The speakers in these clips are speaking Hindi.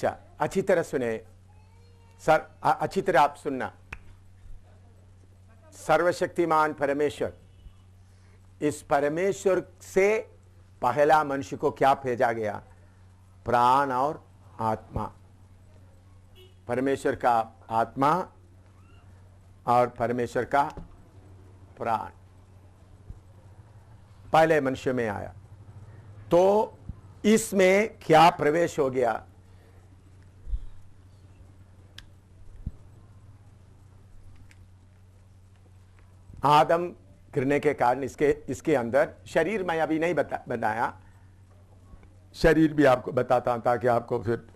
अच्छा, अच्छी तरह सुने सर, अच्छी तरह आप सुनना। सर्वशक्तिमान परमेश्वर, इस परमेश्वर से पहला मनुष्य को क्या भेजा गया? प्राण और आत्मा। परमेश्वर का आत्मा और परमेश्वर का प्राण पहले मनुष्य में आया। तो इसमें क्या प्रवेश हो गया? आदम गिरने के कारण इसके अंदर शरीर मैं अभी नहीं बनाया, शरीर भी आपको बताता हूं ताकि आपको फिर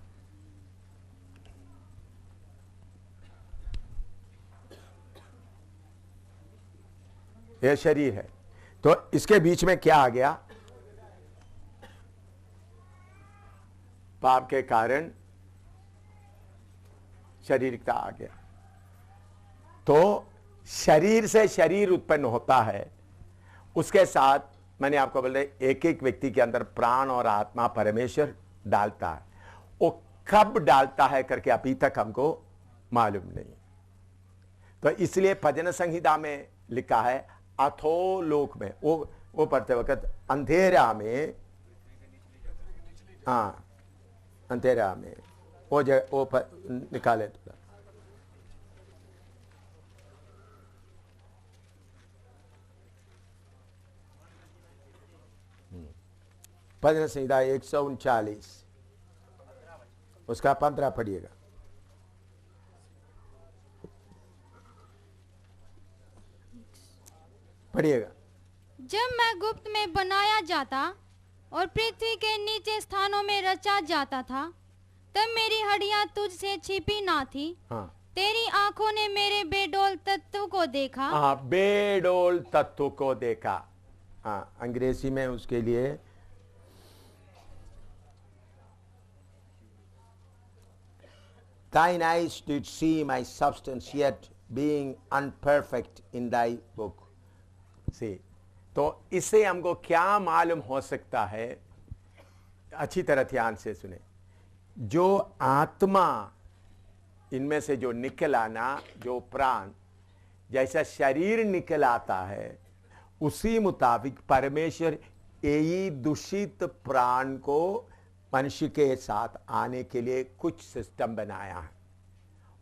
यह शरीर है। तो इसके बीच में क्या आ गया? पाप के कारण शारीरिकता आ गया। तो शरीर से शरीर उत्पन्न होता है, उसके साथ मैंने आपको बोल रहे एक एक व्यक्ति के अंदर प्राण और आत्मा परमेश्वर डालता है। वो कब डालता है करके अभी तक हमको मालूम नहीं। तो इसलिए भजन संहिता में लिखा है अधोलोक में, वो पढ़ते वक्त अंधेरा में, हाँ अंधेरा में वो निकाले थोड़ा। भजन संहिता 139 उसका 15 पढ़िएगा। पढ़िएगा। जब मैं गुप्त में बनाया जाता और पृथ्वी के नीचे स्थानों में रचा जाता था, तब मेरी हड्डियां तुझसे छिपी ना थी। हाँ। तेरी आंखों ने मेरे बेडौल तत्व को देखा। हाँ, बेडौल तत्व को देखा। हाँ, अंग्रेजी में उसके लिए Thine eyes did see my substance, yet being unperfect in thy book. See, तो इससे हमको क्या मालूम हो सकता है? अच्छी तरह ध्यान से सुने। जो आत्मा इनमें से जो निकल आना, जो प्राण जैसा शरीर निकल आता है, उसी मुताबिक परमेश्वर यही दूषित प्राण को मनुष्य के साथ आने के लिए कुछ सिस्टम बनाया है।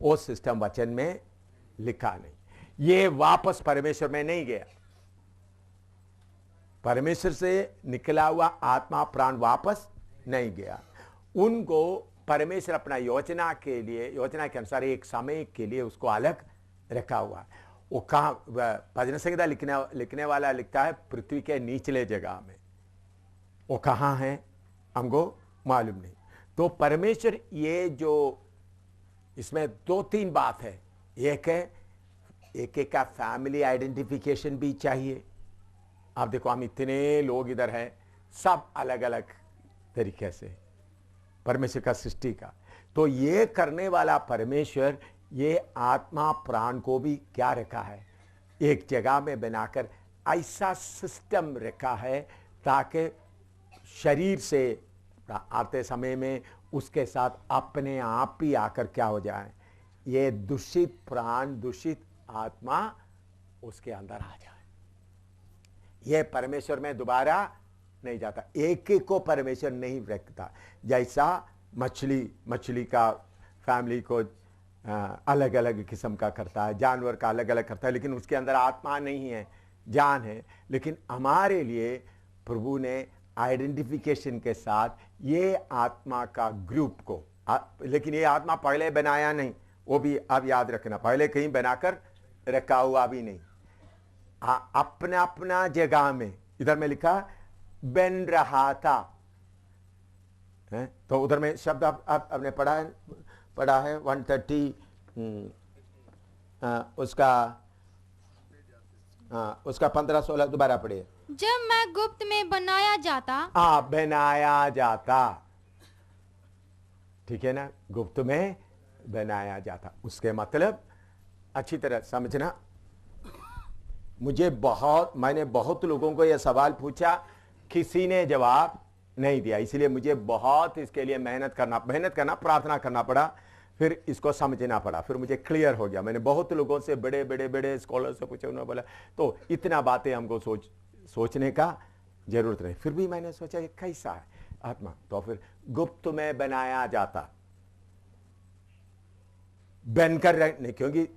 वो सिस्टम वचन में लिखा नहीं। ये वापस परमेश्वर में नहीं गया। परमेश्वर से निकला हुआ आत्मा प्राण वापस नहीं गया। उनको परमेश्वर अपना योजना के लिए, योजना के अनुसार एक समय के लिए उसको अलग रखा हुआ है। वो कहाँ? भजन संहिता लिखने वाला लिखता है पृथ्वी के निचले जगह में। वो कहाँ है हमको मालूम नहीं। तो परमेश्वर ये जो इसमें 2-3 बात है। एक है एक का फैमिली आइडेंटिफिकेशन भी चाहिए। आप देखो हम इतने लोग इधर हैं, सब अलग अलग तरीके से परमेश्वर का सृष्टि का। तो ये करने वाला परमेश्वर ये आत्मा प्राण को भी क्या रखा है? एक जगह में बनाकर ऐसा सिस्टम रखा है ताकि शरीर से आते समय में उसके साथ अपने आप ही आकर क्या हो जाए? ये दूषित प्राण, दूषित आत्मा उसके अंदर आ जाए। ये परमेश्वर में दोबारा नहीं जाता। एक एक को परमेश्वर नहीं रखता। जैसा मछली का फैमिली को अलग अलग किस्म का करता है, जानवर का अलग अलग करता है, लेकिन उसके अंदर आत्मा नहीं है, जान है। लेकिन हमारे लिए प्रभु ने आइडेंटिफिकेशन के साथ ये आत्मा का ग्रुप को, लेकिन ये आत्मा पहले बनाया नहीं, वो भी अब याद रखना, पहले कहीं बनाकर रखा हुआ भी नहीं। अपना अपना जगह में, इधर में लिखा बन रहा था है? तो उधर में शब्द आपने पढ़ा है 130 उसका 15-16 दोबारा पढ़िए। जब मैं गुप्त में बनाया जाता, बनाया जाता, ठीक है ना? गुप्त में बनाया जाता, उसके मतलब अच्छी तरह समझना। मैंने बहुत लोगों को यह सवाल पूछा, किसी ने जवाब नहीं दिया। इसलिए मुझे बहुत इसके लिए मेहनत करना, प्रार्थना करना पड़ा, फिर इसको समझना पड़ा, फिर मुझे क्लियर हो गया। मैंने बहुत लोगों से, बड़े बड़े बड़े स्कॉलर से पूछा, उन्होंने बोला तो इतना बातें हमको सोचने का जरूरत नहीं। फिर भी मैंने सोचा ये कैसा है आत्मा, तो फिर गुप्त में बनाया जाता, बनकर नहीं, क्योंकि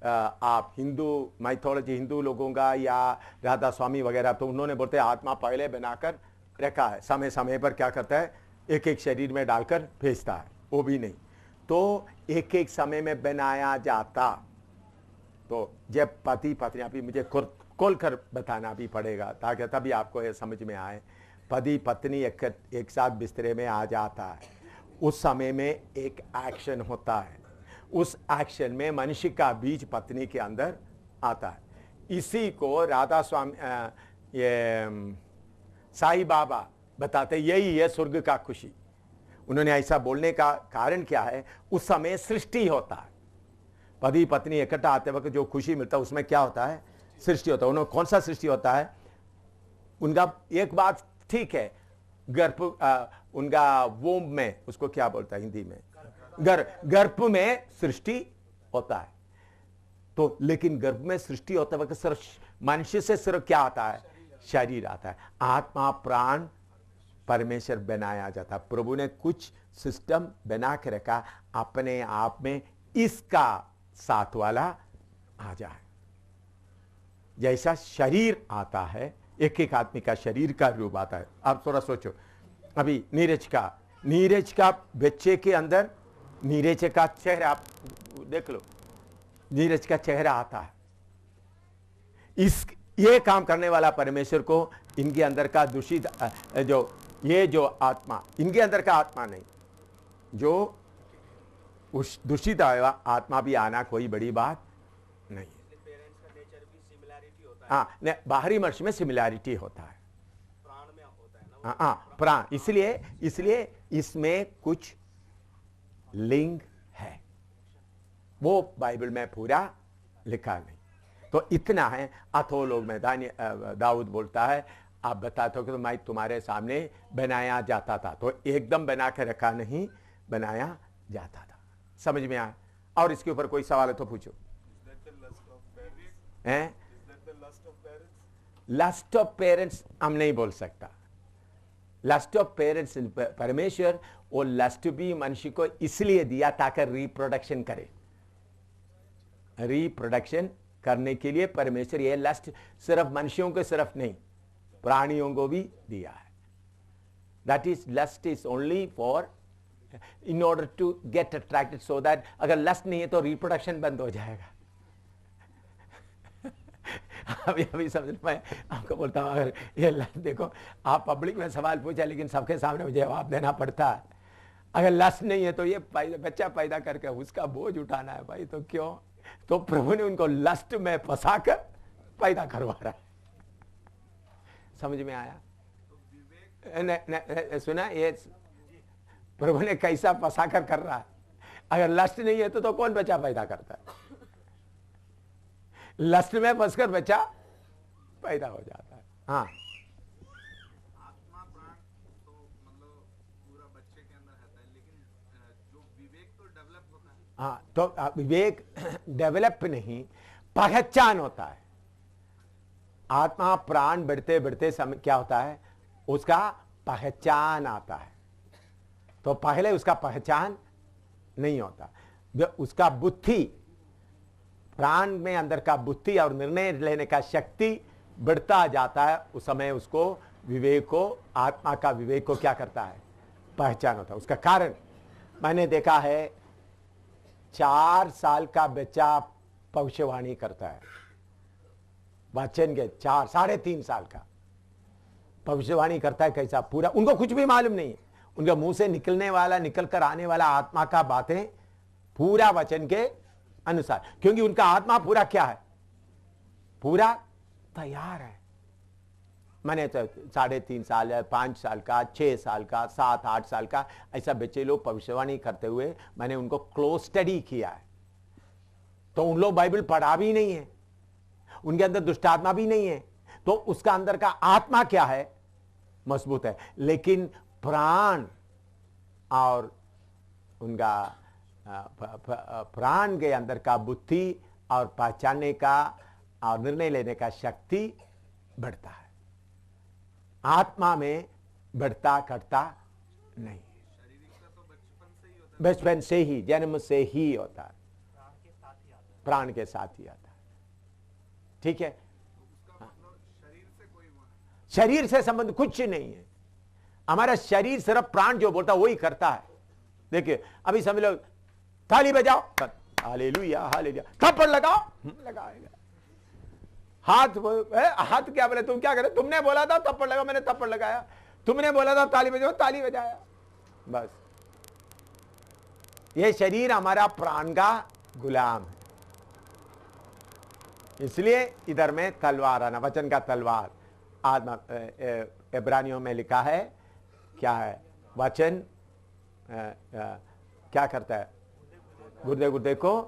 आप हिंदू माइथोलॉजी, हिंदू लोगों का या राधा स्वामी वगैरह, तो उन्होंने बोलते आत्मा पहले बनाकर रखा है, समय समय पर क्या करता है, एक एक शरीर में डालकर भेजता है। वो भी नहीं, तो एक एक समय में बनाया जाता। तो जब पति पत्नी, अभी मुझे खोल कर बताना भी पड़ेगा ताकि तभी आपको ये समझ में आए। पति पत्नी एक साथ बिस्तरे में आ जाता है, उस समय में एक एक्शन होता है, उस एक्शन में मनुष्य का बीज पत्नी के अंदर आता है। इसी को राधा स्वामी, ये साई बाबा बताते, यही है स्वर्ग का खुशी। उन्होंने ऐसा बोलने का कारण क्या है, उस समय सृष्टि होता है, पति पत्नी इकट्ठा आते वक्त जो खुशी मिलता है उसमें क्या होता है, सृष्टि होता है। उन्होंने कौन सा सृष्टि होता है, उनका एक बात ठीक है, गर्भ, उनका वोम में, उसको क्या बोलता है हिंदी में, गर्भ में सृष्टि होता है। तो लेकिन गर्भ में सृष्टि होते वक्त सिर्फ मनुष्य से सिर्फ क्या आता है, शरीर आता है। आत्मा प्राण परमेश्वर बनाया जाता। प्रभु ने कुछ सिस्टम बना के रखा अपने आप में, इसका साथ वाला आ जाए। जैसा शरीर आता है, एक एक आदमी का शरीर का रूप आता है। आप थोड़ा सोचो, अभी नीरज का बच्चे के अंदर नीरज का चेहरा आप देख लो, नीरज का चेहरा आता है। ये काम करने वाला परमेश्वर को इनके अंदर का दूषित जो आत्मा, इनके अंदर का आत्मा नहीं, जो उस दूषित आत्मा भी आना कोई बड़ी बात नहीं है। हाँ, बाहरी मनुष्य में सिमिलैरिटी होता है, प्राण में होता है ना। हाँ, प्राण, इसलिए इसमें कुछ लिंग है, वो बाइबल में पूरा लिखा नहीं। तो इतना है। अथो लोग में दाऊद बोलता है, आप बताते हो कि तो मैं तुम्हारे सामने बनाया जाता था, तो एकदम बना के रखा नहीं, बनाया जाता था। समझ में आया? और इसके ऊपर कोई सवाल है तो पूछो। लस्ट ऑफ पेरेंट्स हम नहीं बोल सकता। लस्ट ऑफ पेरेंट्स, परमेश्वर वो लस्ट भी मनुष्य को इसलिए दिया ताकि रिप्रोडक्शन करे। रिप्रोडक्शन करने के लिए परमेश्वर ये लस्ट सिर्फ मनुष्यों को सिर्फ नहीं, प्राणियों को भी दिया है। That is lust is only for in order to get attracted, so that अगर लस्ट नहीं है तो रिप्रोडक्शन बंद हो जाएगा। अभी समझ, मैं आपको बोलता हूं, अगर ये लस्ट देखो, आप पब्लिक में सवाल पूछा लेकिन सबके सामने मुझे जवाब देना पड़ता है। अगर लस्ट नहीं है तो ये बच्चा पैदा करके उसका बोझ उठाना है भाई, तो क्यों? तो प्रभु ने उनको लस्ट में फंसाकर पैदा करवा रहा है। समझ में आया? सुना ये प्रभु ने कैसा फंसाकर कर रहा है। अगर लस्ट नहीं है तो कौन बच्चा पैदा करता है? लस्ट में फंसकर बच्चा पैदा हो जाता है। हाँ, आत्मा प्राण तो मतलब पूरा बच्चे के अंदर रहता है, लेकिन जो विवेक तो डेवलप होता है। हाँ, तो विवेक डेवलप नहीं, पहचान होता है। आत्मा प्राण बढ़ते बढ़ते समय क्या होता है, उसका पहचान आता है। तो पहले उसका पहचान नहीं होता, उसका बुद्धि, प्राण में अंदर का बुद्धि और निर्णय लेने का शक्ति बढ़ता जाता है। उस समय उसको विवेक को, आत्मा का विवेक को क्या करता है, पहचान होता है। उसका कारण मैंने देखा है, 4 साल का बच्चा भविष्यवाणी करता है, वचन के 4 साढ़े 3 साल का भविष्यवाणी करता है। कैसा? पूरा, उनको कुछ भी मालूम नहीं है, उनके मुंह से निकलने वाला, निकल कर आने वाला आत्मा का बातें पूरा वचन के अनुसार, क्योंकि उनका आत्मा पूरा क्या है, पूरा तैयार है। मैंने तो 3.5 साल, 5 साल का, 6 साल का, 7-8 साल का ऐसा बच्चे लोग भविष्यवाणी करते हुए मैंने उनको क्लोज स्टडी किया है। तो उन लोग बाइबल पढ़ा भी नहीं है, उनके अंदर दुष्ट आत्मा भी नहीं है, तो उसका अंदर का आत्मा क्या है, मजबूत है, लेकिन प्राण और उनका प्राण के अंदर का बुद्धि और पहचानने का और निर्णय लेने का शक्ति बढ़ता है, आत्मा में बढ़ता घटता नहीं। शारीरिक का तो बचपन से ही होता बचपन से ही, जन्म से ही होता है, प्राण के साथ ही आता है। ठीक है, है, उसका मतलब शरीर से कोई वो नहीं। शरीर से संबंध कुछ नहीं है। हमारा शरीर सिर्फ प्राण जो बोलता है वही करता है। देखिए अभी समझ लो, ताली बजाओ, हालेलुया हालेलुया, थप्पड़ लगाओ, लगाएगा। हाथ क्या बोले, तुम क्या करे, तुमने बोला था थप्पड़ लगाओ, मैंने थप्पड़ लगाया, तुमने बोला था ताली बजाओ, ताली बजाया। बस ये शरीर हमारा प्राण का गुलाम है। इसलिए इधर में तलवार आना, वचन का तलवार आत्मा, इब्रानियों में लिखा है क्या है, वचन क्या करता है, गुर्दे गुर्दे को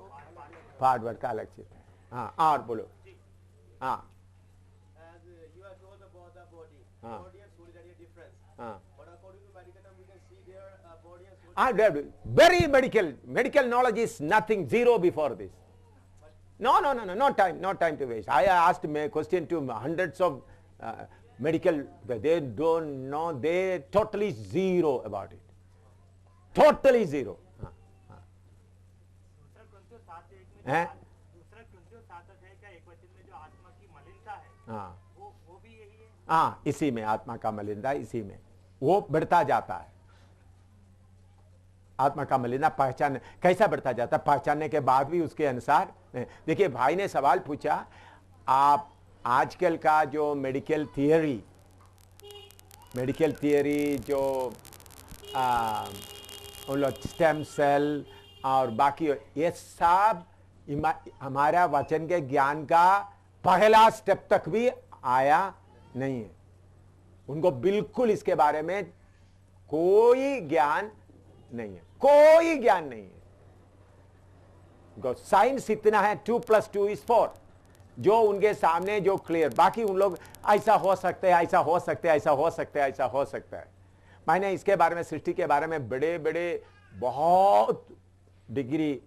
फाड़ का लक्षित है। हाँ और बोलो। हाँ very medical knowledge is nothing, zero before this. No, no time to waste. I asked a question to hundreds of medical, they don't know, they totally zero about it, totally zero. हाँ, इसी में आत्मा का मलिनता, इसी में वो बढ़ता जाता है। आत्मा का मलिनता पहचान कैसा बढ़ता जाता है, पहचानने के बाद भी उसके अनुसार। देखिए भाई ने सवाल पूछा, आप आजकल का जो मेडिकल थियरी जो उन लोग स्टेम सेल और बाकी, ये सब हमारा वचन के ज्ञान का पहला स्टेप तक भी आया नहीं है। उनको बिल्कुल इसके बारे में कोई ज्ञान नहीं है, कोई ज्ञान नहीं है। साइंस इतना है 2 + 2 = 4, जो उनके सामने जो क्लियर, बाकी उन लोग ऐसा हो सकता है, ऐसा हो सकता है, ऐसा हो सकता है, ऐसा हो सकता है। मैंने इसके बारे में, सृष्टि के बारे में बड़े बड़े बहुत डिग्री,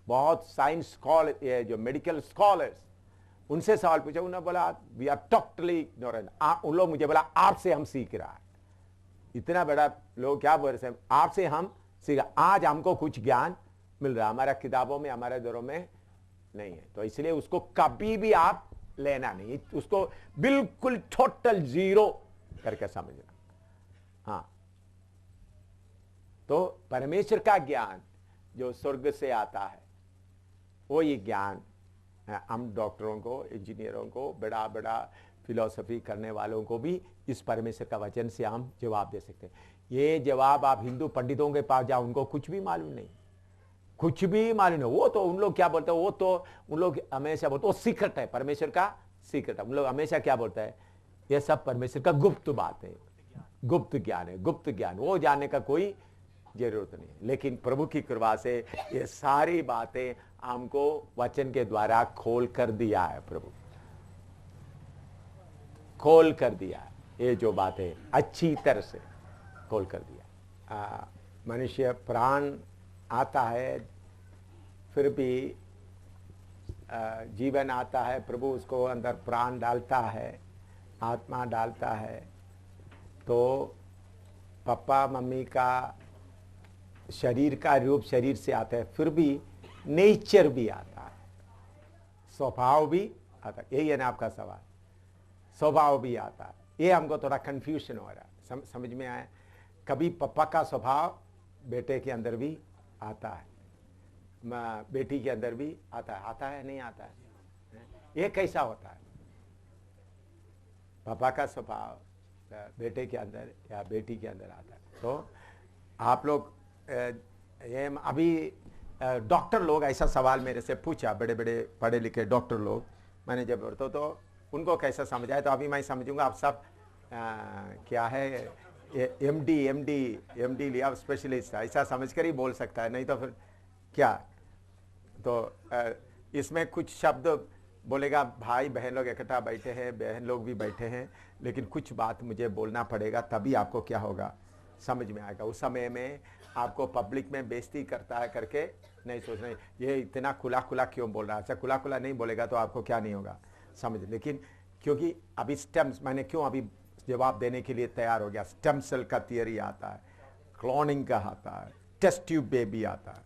बहुत साइंस स्कॉलर, जो मेडिकल स्कॉलर्स, उनसे सवाल पूछा, उन्होंने बोला वी आर टोटली इग्नोरेंट। उन लोग मुझे बोला आपसे हम सीख रहा है। इतना बड़ा लोग क्या बोल रहे हैं, आपसे हम सीखा। आज हमको कुछ ज्ञान मिल रहा है, हमारा किताबों में, हमारे दौरों में नहीं है। तो इसलिए उसको कभी भी आप लेना नहीं, उसको बिल्कुल टोटल जीरो करके समझना। हाँ, तो परमेश्वर का ज्ञान जो स्वर्ग से आता है, वो ये ज्ञान हम डॉक्टरों को, इंजीनियरों को, बड़ा बड़ा फिलॉसफी करने वालों को भी इस परमेश्वर का वचन से हम जवाब दे सकते हैं। ये जवाब आप हिंदू पंडितों के पास जाओ, उनको कुछ भी मालूम नहीं, कुछ भी मालूम नहीं। वो तो उन लोग क्या बोलते हैं, वो तो उन लोग हमेशा बोलते वो सीक्रेट है, परमेश्वर का सीक्रेट है। उन लोग हमेशा क्या बोलते हैं, ये सब परमेश्वर का गुप्त बात है, गुप्त ज्ञान है, गुप्त ज्ञान, वो जानने का कोई जरूरत नहीं। लेकिन प्रभु की कृपा से ये सारी बातें हमको वचन के द्वारा खोल कर दिया है, प्रभु खोल कर दिया। ये जो बातें अच्छी तरह से खोल कर दिया। मनुष्य प्राण आता है, फिर भी जीवन आता है, प्रभु उसको अंदर प्राण डालता है, आत्मा डालता है, तो पापा मम्मी का शरीर का रूप शरीर से आता है, फिर भी नेचर भी आता है, स्वभाव भी आता है। यही है ना आपका सवाल, स्वभाव भी आता है। ये हमको थोड़ा कंफ्यूजन हो रहा है, समझ में आया। कभी पापा का स्वभाव बेटे के अंदर भी आता है, बेटी के अंदर भी आता है नहीं आता है, ये कैसा होता है? पापा का स्वभाव बेटे के अंदर या बेटी के अंदर आता है। तो आप लोग ये अभी डॉक्टर लोग ऐसा सवाल मेरे से पूछा, बड़े बड़े पढ़े लिखे डॉक्टर लोग, मैंने जब बोलता तो उनको कैसा समझाया, तो अभी मैं समझूंगा आप सब क्या है, एमडी लिया, स्पेशलिस्ट, ऐसा समझ कर ही बोल सकता है, नहीं तो फिर क्या। तो इसमें कुछ शब्द बोलेगा भाई बहन लोग इकट्ठा बैठे हैं, बहन लोग भी बैठे हैं, लेकिन कुछ बात मुझे बोलना पड़ेगा, तभी आपको क्या होगा, समझ में आएगा। उस समय में आपको पब्लिक में बेइज्जती करता है करके नहीं सोचना ये इतना खुला खुला क्यों बोल रहा है। अच्छा, खुला खुला नहीं बोलेगा तो आपको क्या नहीं होगा, समझ। लेकिन क्योंकि अभी स्टेम्स, मैंने क्यों अभी जवाब देने के लिए तैयार हो गया। स्टेम सेल का थियरी आता है, क्लोनिंग का आता है, टेस्ट ट्यूब बेबी आता है।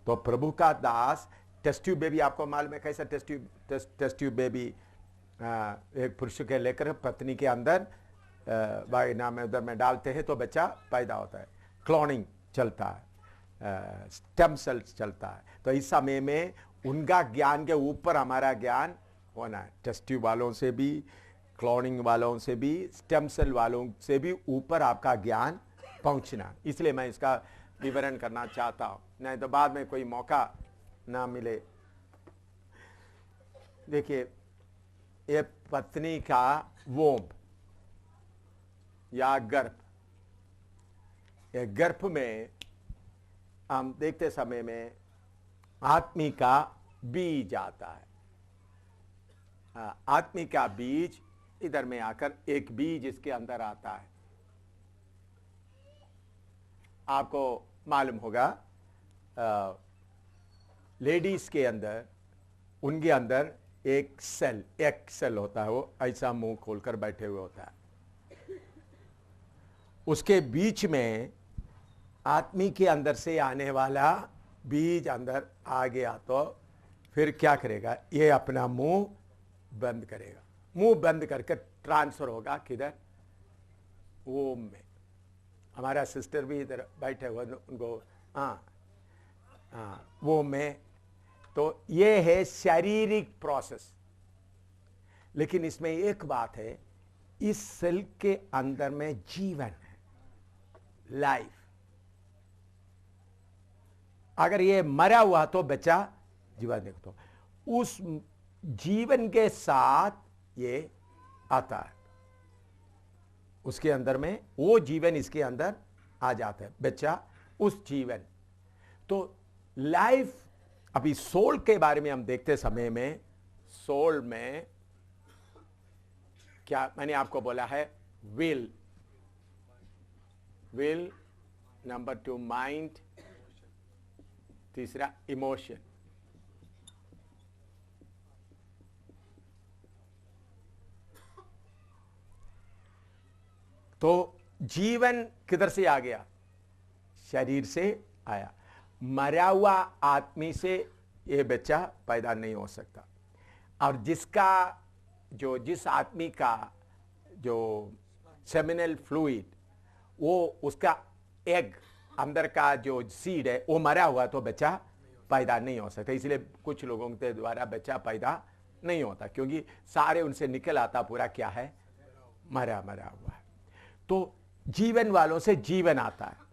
तो प्रभु का दास टेस्ट ट्यूब बेबी, आपको मालूम है कैसा टेस्ट ट्यूब बेबी एक पुरुष के लेकर पत्नी के अंदर वागिना में उधर में डालते हैं तो बच्चा पैदा होता है। क्लोनिंग चलता है, स्टेम सेल्स चलता है। तो इस समय में उनका ज्ञान के ऊपर हमारा ज्ञान होना है। टेस्ट ट्यूब वालों से भी, क्लोनिंग वालों से भी, स्टेम सेल वालों से भी ऊपर आपका ज्ञान पहुंचना। इसलिए मैं इसका विवरण करना चाहता हूं, नहीं तो बाद में कोई मौका ना मिले। देखिए, ये पत्नी का वोंब या गर्भ, ये गर्भ में हम देखते समय में आत्मी का बीज आता है। आत्मी का बीज इधर में आकर एक बीज इसके अंदर आता है। आपको मालूम होगा लेडीज के अंदर, उनके अंदर एक सेल होता है, वो ऐसा मुंह खोलकर बैठे हुए होता है। उसके बीच में आदमी के अंदर से आने वाला बीज अंदर आ गया तो फिर क्या करेगा, ये अपना मुंह बंद करेगा। मुंह बंद करके ट्रांसफर होगा किधर, वोम में। हमारा सिस्टर भी इधर बैठे हुए, उनको वोम में। तो ये है शारीरिक प्रोसेस। लेकिन इसमें एक बात है, इस सेल के अंदर में जीवन है, लाइफ। अगर ये मरा हुआ तो बच्चा जीवन देखो, तो उस जीवन के साथ ये आता है, उसके अंदर में वो जीवन इसके अंदर आ जाता है, बच्चा उस जीवन। तो लाइफ, अभी सोल के बारे में हम देखते समय में, सोल में क्या मैंने आपको बोला है, विल, नंबर 2 माइंड, तीसरा इमोशन। तो जीवन किधर से आ गया, शरीर से आया। मरा हुआ आदमी से ये बच्चा पैदा नहीं हो सकता। और जिस आदमी का जो सेमिनल फ्लूइड, वो उसका एग, अंदर का जो सीड है, वो मरा हुआ तो बच्चा पैदा नहीं हो सकता। इसलिए कुछ लोगों के द्वारा बच्चा पैदा नहीं होता, क्योंकि सारे उनसे निकल आता पूरा क्या है, मरा हुआ है। तो जीवन वालों से जीवन आता है।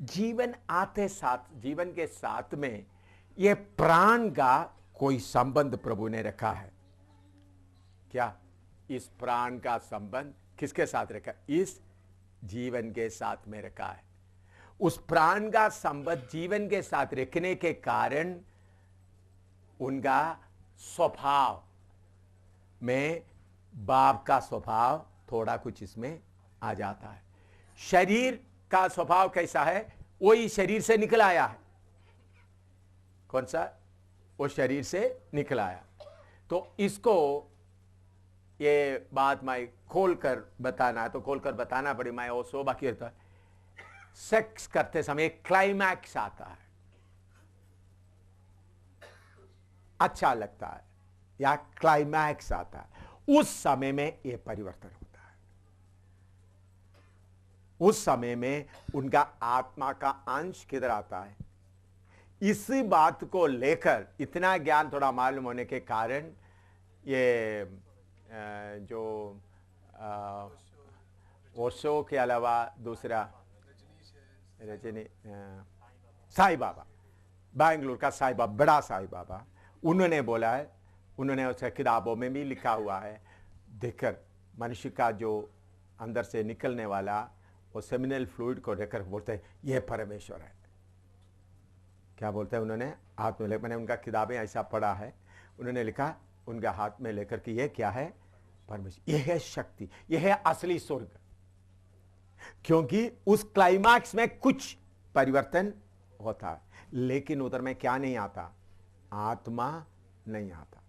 जीवन आते साथ, जीवन के साथ में ये प्राण का कोई संबंध प्रभु ने रखा है। क्या इस प्राण का संबंध किसके साथ रखा, इस जीवन के साथ में रखा है। उस प्राण का संबंध जीवन के साथ रखने के कारण उनका स्वभाव में बाप का स्वभाव थोड़ा कुछ इसमें आ जाता है। शरीर का स्वभाव कैसा है, वही शरीर से निकल आया है। कौन सा, वो शरीर से निकल आया। तो इसको, ये बात मैं खोलकर बताना है तो खोलकर बताना पड़ी। मैं वो सो बाकी रहता है, सेक्स करते समय क्लाइमैक्स आता है, अच्छा लगता है, या क्लाइमैक्स आता है, उस समय में ये परिवर्तन होता है। उस समय में उनका आत्मा का अंश किधर आता है। इसी बात को लेकर इतना ज्ञान थोड़ा मालूम होने के कारण ये जो ओशो के अलावा दूसरा रजनी, साईं बाबा, बेंगलुरु का साईं बाबा, बड़ा साईं बाबा, उन्होंने बोला है, उन्होंने उसके किताबों में भी लिखा हुआ है, देखकर मनुष्य का जो अंदर से निकलने वाला वो सेमिनल फ्लूइड को देखकर बोलते हैं ये परमेश्वर है। क्या बोलते हैं उन्होंने, आत्मलेख, मैंने उनका किताबें ऐसा पढ़ा है, उन्होंने लिखा उनके हाथ में लेकर के ये क्या है? परमेश्वर। यह है शक्ति, यह है असली स्वर्ग। क्योंकि उस क्लाइमैक्स में कुछ परिवर्तन होता है, लेकिन उधर में क्या नहीं आता? आत्मा नहीं आता।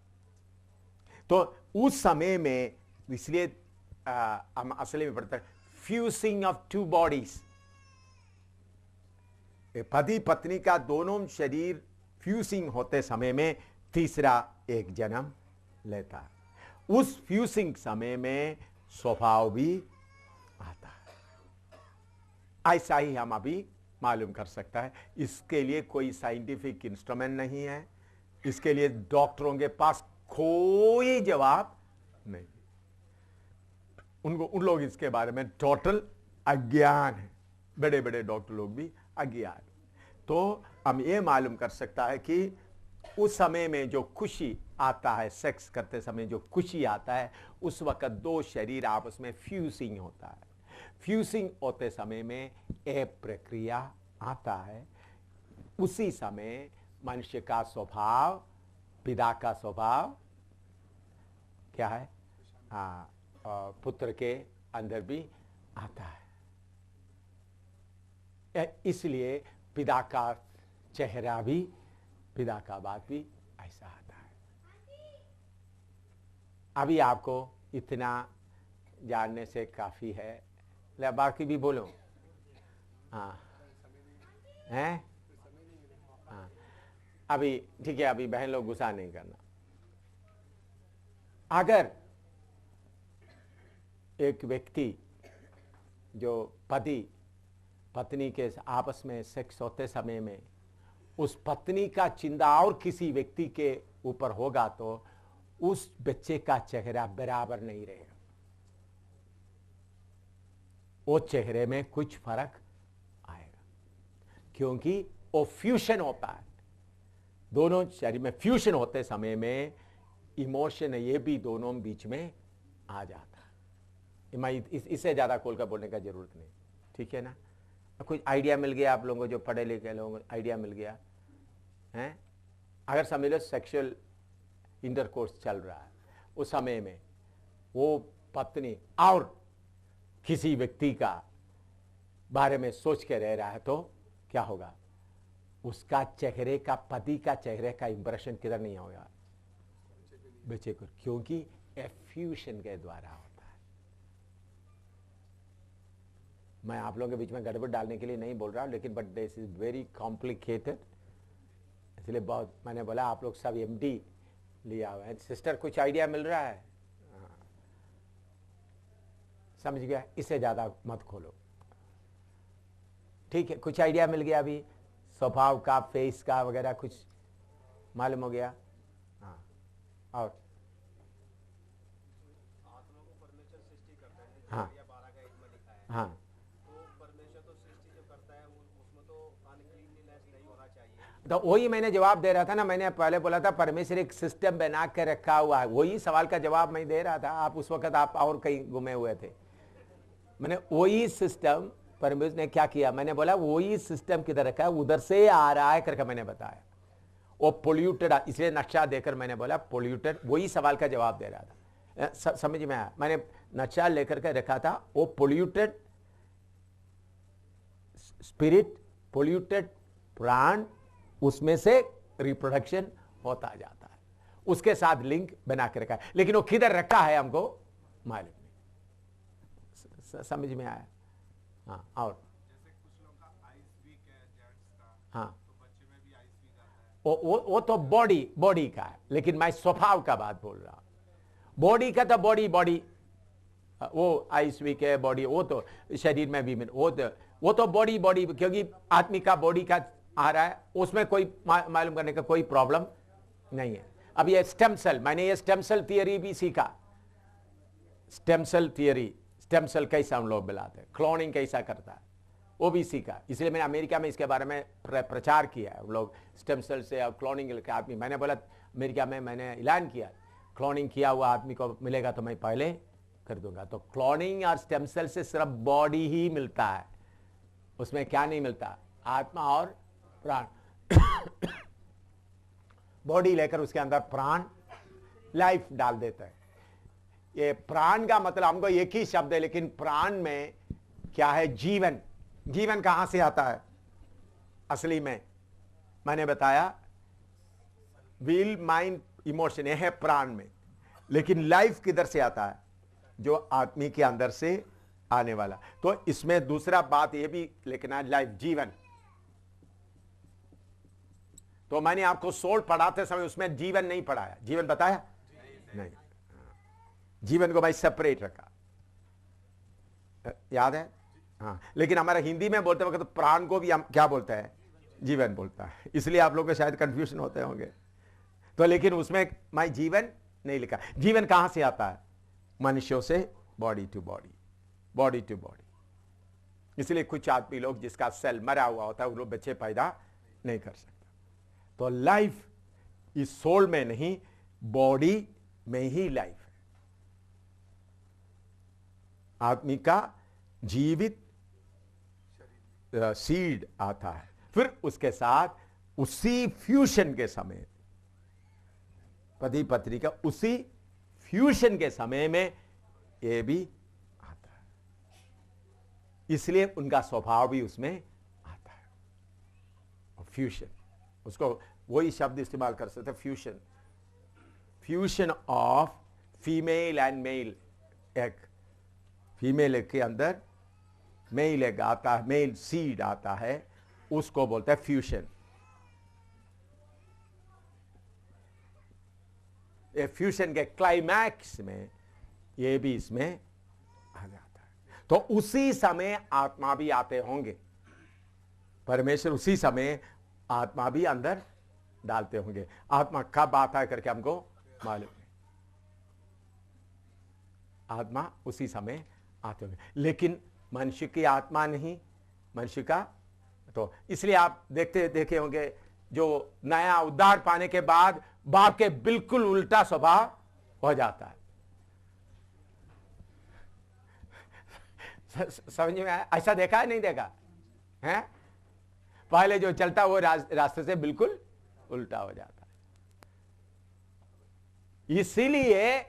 तो उस समय में, इसलिए हम असली में पढ़ते हैं फ्यूजिंग ऑफ टू बॉडीज। पति पत्नी का दोनों शरीर फ्यूजिंग होते समय में तीसरा एक जन्म लेता है। उस फ्यूजिंग समय में स्वभाव भी आता है। ऐसा ही हम अभी मालूम कर सकता है। इसके लिए कोई साइंटिफिक इंस्ट्रूमेंट नहीं है, इसके लिए डॉक्टरों के पास कोई जवाब नहीं। उन लोग इसके बारे में टोटल अज्ञान है। बड़े बड़े डॉक्टर लोग भी अज्ञान। तो हम ये मालूम कर सकता है कि उस समय में जो खुशी आता है, सेक्स करते समय जो खुशी आता है, उस वक्त दो शरीर आपस में फ्यूजिंग होता है। फ्यूजिंग होते समय में एक प्रक्रिया आता है। उसी समय मनुष्य का स्वभाव, पिता का स्वभाव क्या है? पुत्र के अंदर भी आता है। इसलिए पिता का चेहरा भी, पिता का बात भी ऐसा आता है। अभी आपको इतना जानने से काफी है, ले बाकी भी बोलो। हाँ हैं? हाँ, अभी ठीक है, अभी बहन लोग गुस्सा नहीं करना। अगर एक व्यक्ति जो पति पत्नी के आपस में सेक्स होते समय में उस पत्नी का चिंता और किसी व्यक्ति के ऊपर होगा तो उस बच्चे का चेहरा बराबर नहीं रहेगा। वो चेहरे में कुछ फर्क आएगा, क्योंकि वो फ्यूजन होता है। दोनों शरीर में फ्यूजन होते समय में इमोशन ये भी दोनों बीच में आ जाता है। मैं इससे ज्यादा खोल कर बोलने का जरूरत नहीं, ठीक है ना? कुछ आइडिया मिल गया आप लोगों को, जो पढ़े लिखे लोगों को आइडिया मिल गया है? अगर समझ लो सेक्सुअल इंटरकोर्स चल रहा है, उस समय में वो पत्नी और किसी व्यक्ति का बारे में सोच के रह रहा है तो क्या होगा? उसका चेहरे का, पति का चेहरे का इंप्रेशन किधर नहीं होगा? बच्चे को, क्योंकि एफ्यूशन के द्वारा होता है। मैं आप लोगों के बीच में गड़बड़ डालने के लिए नहीं बोल रहा हूं, लेकिन but this is very complicated, इसलिए बहुत मैंने बोला आप लोग सब एमडी लिया हुआ है। सिस्टर कुछ आइडिया मिल रहा है? समझ गया? इससे ज्यादा मत खोलो, ठीक है? कुछ आइडिया मिल गया अभी, स्वभाव का, फेस का वगैरह कुछ मालूम हो गया? हाँ, और आत्मा को परमेश्वर सृष्टि करता है, हाँ, 12 का 1 में लिखा है। हाँ, तो परमेश्वर तो सृष्टि जो करता है उसमें तो अनक्लीनलीनेस नहीं होना चाहिए। तो वही मैंने जवाब दे रहा था ना। मैंने पहले बोला था परमेश्वर एक सिस्टम बना के रखा हुआ है, वही सवाल का जवाब मैं दे रहा था। आप उस वक्त आप और कहीं घूमे हुए थे। मैंने वही सिस्टम परमेश्वर ने क्या किया, मैंने बोला वही सिस्टम किधर रखा है, उधर से आ रहा है करके मैंने बताया। वो पोल्यूटेड, इसलिए नक्शा देकर मैंने बोला पोल्यूटेड, वही सवाल का जवाब दे रहा था। समझ में आया? मैंने नक्शा लेकर के रखा था, वो पोल्यूटेड स्पिरिट, पोल्यूटेड प्राण, उसमें से रिप्रोडक्शन होता जाता है, उसके साथ लिंक बना के रखा है। लेकिन वो किधर रखा है हमको मालूम नहीं। समझ में आया? हाँ, और जैसे कुछ लोगों का आइस वीक है, जेंट्स का, हाँ, तो बच्चे में भी आइस वीक आता है। वो तो बॉडी का है, लेकिन मैं स्वभाव का बात बोल रहा हूं। बॉडी का तो बॉडी वो आइस वीक है, बॉडी वो तो शरीर में भी वो तो बॉडी, क्योंकि आदमी का बॉडी का आ रहा है, उसमें कोई मालूम करने का कोई प्रॉब्लम नहीं है। अब ये स्टेम सेल, मैंने ये स्टेम सेल थियरी भी सीखा। Stem cell theory, stem cell कैसा हम लोग मिलाते हैं, क्लोनिंग कैसा करता है, वो भी सीखा। इसलिए मैंने अमेरिका में इसके बारे में प्रचार किया है। हम लोग स्टेम सेल से क्लोनिंग के आदमी, मैंने बोला अमेरिका में मैंने ऐलान किया क्लोनिंग किया हुआ आदमी को मिलेगा तो मैं पहले कर दूंगा। तो क्लोनिंग और स्टेम सेल से सिर्फ बॉडी ही मिलता है, उसमें क्या नहीं मिलता? आत्मा और प्राण। बॉडी लेकर उसके अंदर प्राण लाइफ डाल देता है। ये प्राण का मतलब हमको एक ही शब्द है, लेकिन प्राण में क्या है? जीवन। जीवन कहां से आता है असली में? मैंने बताया विल, माइंड, इमोशन, ये है प्राण में। लेकिन लाइफ किधर से आता है? जो आदमी के अंदर से आने वाला। तो इसमें दूसरा बात ये भी लिखना है, लाइफ, जीवन। तो मैंने आपको सोल पढ़ाते समय उसमें जीवन नहीं पढ़ाया, जीवन बताया नहीं। जीवन को भाई सेपरेट रखा, याद है? हाँ, लेकिन हमारा हिंदी में बोलते वक्त तो प्राण को भी हम क्या बोलते हैं? जीवन बोलता है। इसलिए आप लोग को शायद कंफ्यूजन होते होंगे। तो लेकिन उसमें मैं जीवन नहीं लिखा। जीवन कहां से आता है? मनुष्यों से, body to body, body to body. इसलिए कुछ आदमी लोग जिसका सेल मरा हुआ होता है वो लोग बच्चे पैदा नहीं कर सकता। तो लाइफ इस सोल में नहीं, बॉडी में ही लाइफ है। आदमी का जीवित सीड आता है, फिर उसके साथ उसी फ्यूशन के समय, पति पत्नी का उसी फ्यूशन के समय में ये भी आता है। इसलिए उनका स्वभाव भी उसमें आता है। फ्यूशन, उसको वही शब्द इस्तेमाल कर सकते, fusion. Fusion of female and male egg. Female के अंदर मेल एग आता है, मेल सीड आता है, उसको बोलते हैं फ्यूशन। ये फ्यूशन के क्लाइमैक्स में ये भी इसमें आ जाता है। तो उसी समय आत्मा भी आते होंगे, परमेश्वर उसी समय आत्मा भी अंदर डालते होंगे। आत्मा कब आता है करके हमको मालूम नहीं, आत्मा उसी समय आते होंगे। लेकिन मनुष्य की आत्मा नहीं, मनुष्य का। तो इसलिए आप देखे होंगे जो नया उद्धार पाने के बाद बाप के बिल्कुल उल्टा स्वभाव हो जाता है। समझ में आया? ऐसा देखा है नहीं देखा है? पहले जो चलता वो रास्ते से बिल्कुल उल्टा हो जाता है। इसीलिए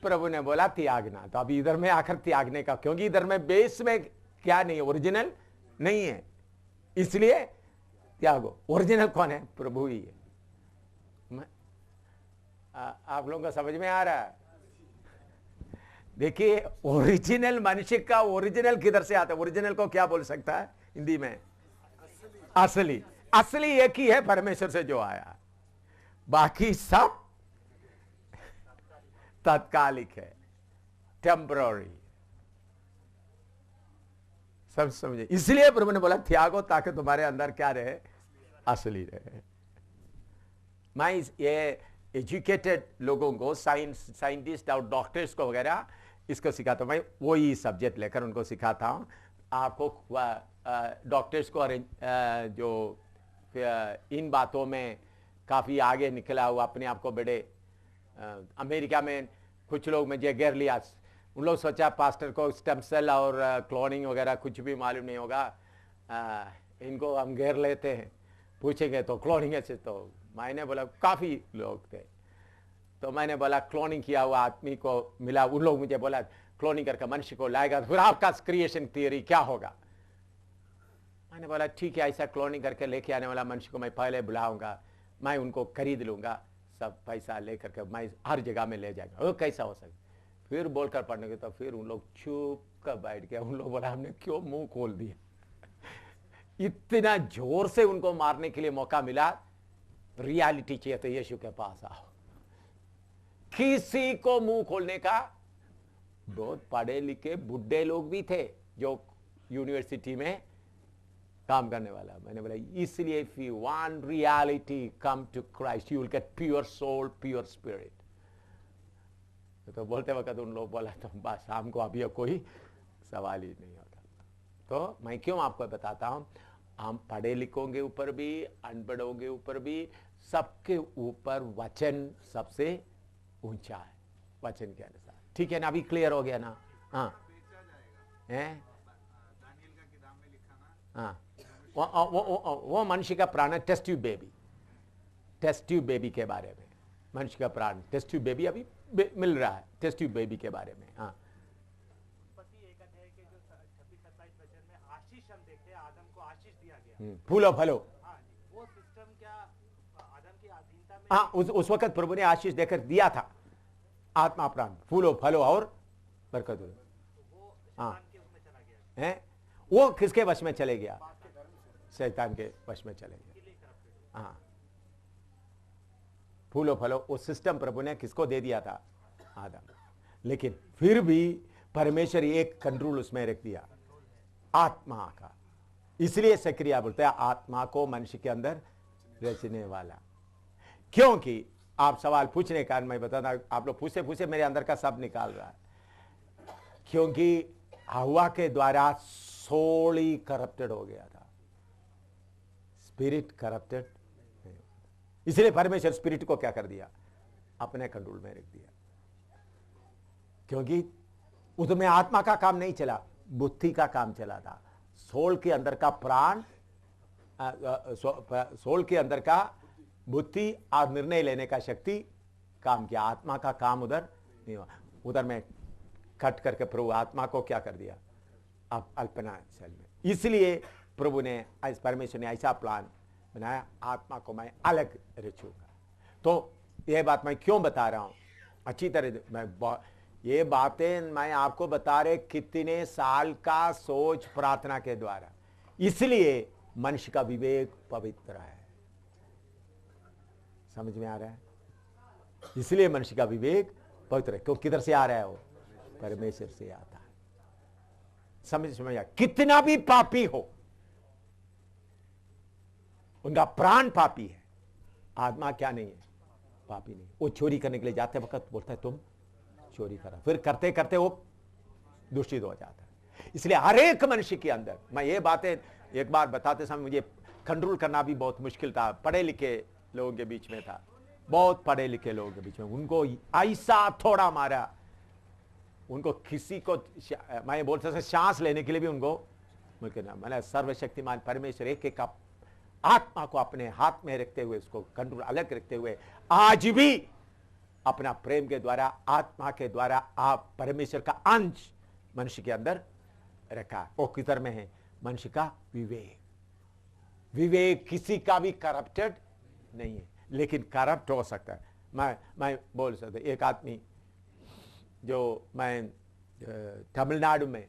प्रभु ने बोला त्यागना। तो अभी इधर में आकर त्यागने का, क्योंकि इधर में बेस में क्या नहीं है, ओरिजिनल नहीं है, इसलिए त्यागो। ओरिजिनल कौन है? प्रभु ही है। आप लोगों को समझ में आ रहा है? देखिए, ओरिजिनल मनुष्य का ओरिजिनल किधर से आता है? ओरिजिनल को क्या बोल सकता है हिंदी में? असली। असली एक ही है, परमेश्वर से जो आया, बाकी सब तात्कालिक है, टेम्पररी। सब समझे? इसलिए प्रभु ने बोला त्यागो, ताकि तुम्हारे अंदर क्या रहे? असली रहे। मैं ये एजुकेटेड लोगों को, साइंटिस्ट और डॉक्टर्स को वगैरह इसको सिखाता हूं। मैं वही सब्जेक्ट लेकर उनको सिखाता हूं। आपको डॉक्टर्स को जो इन बातों में काफ़ी आगे निकला हुआ, अपने आप को बड़े, अमेरिका में कुछ लोग मुझे घेर लिया, उन लोग सोचा पास्टर को स्टेम सेल और क्लोनिंग वगैरह कुछ भी मालूम नहीं होगा, इनको हम घेर लेते हैं, पूछेंगे तो क्लोनिंग से। तो मैंने बोला, काफ़ी लोग थे, तो मैंने बोला क्लोनिंग किया हुआ आदमी को मिला, उन लोग मुझे बोला क्लोनिंग करके मनुष्य को लाएगा तो फिर आपका क्रिएशन थियरी क्या होगा? मैंने बोला ठीक है, ऐसा क्लोनिंग करके लेके आने वाला मनुष्य को मैं पहले बुलाऊंगा, मैं उनको खरीद लूंगा, सब पैसा लेकर के मैं हर जगह में ले जाएगा। वो कैसा हो सकता? फिर बोलकर पढ़ने के तो फिर उन लोग चुप कर बैठ गया। उन लोग बोला हमने क्यों मुंह खोल दिया? इतना जोर से उनको मारने के लिए मौका मिला। रियलिटी चाहिए तो यीशु के पास आओ। किसी को मुंह खोलने का, बहुत पढ़े लिखे बुढ़े लोग भी थे जो यूनिवर्सिटी में काम करने वाला। मैंने बोला इसलिए if you want reality come to Christ, you will get pure soul, pure spirit. तो बोलते वक्त उन लोग बोला तो बस हमको अभी कोई सवाल ही नहीं होता। तो मैं क्यों आपको बताता हूं, हम पढ़े लिखों के ऊपर भी, अनपढ़ों के ऊपर भी, सबके ऊपर वचन सबसे ऊंचा है, वचन के अनुसार। ठीक है ना? अभी क्लियर हो गया ना? हाँ, दानियल का किताब में लिखा ना, हाँ, वो मनुष्य का प्राण, test tube baby, test tube baby के बारे में मनुष्य का प्राण, टेस्ट ट्यूब बेबी अभी मिल रहा है, टेस्ट ट्यूब बेबी के बारे में। हाँ, उत्पत्ति 1 अध्याय के जो 26-27 वचन में आशीष हम देखते हैं, आदम को आशीष दिया गया। फूलो फलो। हाँ जी, वो सिस्टम क्या आदम की अधीनता में? हाँ, उस वक्त प्रभु ने आशीष देकर दिया था, आत्मा प्राण फूलो फलो और बरकत दो। वो हाँ शैतान के उसमें चला गया, है, वो किसके वश में चले गया? शैतान के वश में चले गया। हाँ, फूलो फलो वो सिस्टम प्रभु ने किसको दे दिया था? आदम। लेकिन फिर भी परमेश्वर एक कंट्रोल उसमें रख दिया, आत्मा का। इसलिए सक्रिया बोलते हैं आत्मा को मनुष्य के अंदर रचने वाला। क्योंकि आप सवाल पूछने के कारण मैं बताता, आप लोग पूछते पूछते मेरे अंदर का सब निकाल रहा है। क्योंकि हवा के द्वारा सोल ही करप्टेड हो गया था, स्पिरिट करप्टेड। इसलिए परमेश्वर स्पिरिट को क्या कर दिया? अपने कंट्रोल में रख दिया। क्योंकि उसमें आत्मा का काम नहीं चला, बुद्धि का काम चला था। सोल के अंदर का प्राण, सोल के अंदर का बुद्धि और निर्णय लेने का शक्ति काम किया। आत्मा का काम उधर नहीं हुआ। उधर में कट करके प्रभु आत्मा को क्या कर दिया? अब अल्पना शैल में। इसलिए प्रभु ने, परमेश्वर ने ऐसा प्लान बनाया, आत्मा को मैं अलग रचूंगा। तो यह बात मैं क्यों बता रहा हूं? अच्छी तरह मैं ये बातें मैं आपको बता रहे कितने साल का सोच प्रार्थना के द्वारा। इसलिए मनुष्य का विवेक पवित्र है। समझ में आ रहा है? इसलिए मनुष्य का विवेक पवित्र है। क्यों? किधर से आ रहा है? वो परमेश्वर से आता है। समझ आ, कितना भी पापी हो, उनका प्राण पापी है, आत्मा क्या नहीं है? पापी नहीं। वो चोरी करने के लिए जाते वक्त बोलता है तुम चोरी करा, फिर करते करते वो दूषित हो जाता है। इसलिए हर एक मनुष्य के अंदर, मैं ये बातें एक बार बताते समय मुझे कंट्रोल करना भी बहुत मुश्किल था। पढ़े लिखे लोगों के बीच में था, बहुत पढ़े लिखे लोगों के बीच में, उनको ऐसा थोड़ा मारा, उनको किसी को मैं बोलता था सांस लेने के लिए भी उनको मुमकिन ना। मैंने सर्वशक्तिमान परमेश्वर एक एक आत्मा को अपने हाथ में रखते हुए, उसको कंट्रोल अलग रखते हुए, आज भी अपना प्रेम के द्वारा, आत्मा के द्वारा आप परमेश्वर का अंश मनुष्य के अंदर रखा। वो किधर में है? मनुष्य का विवेक। विवेक किसी का भी करप्टेड नहीं है, लेकिन करप्ट हो सकता है। मैं बोल सकता, एक आदमी जो मैं तमिलनाडु में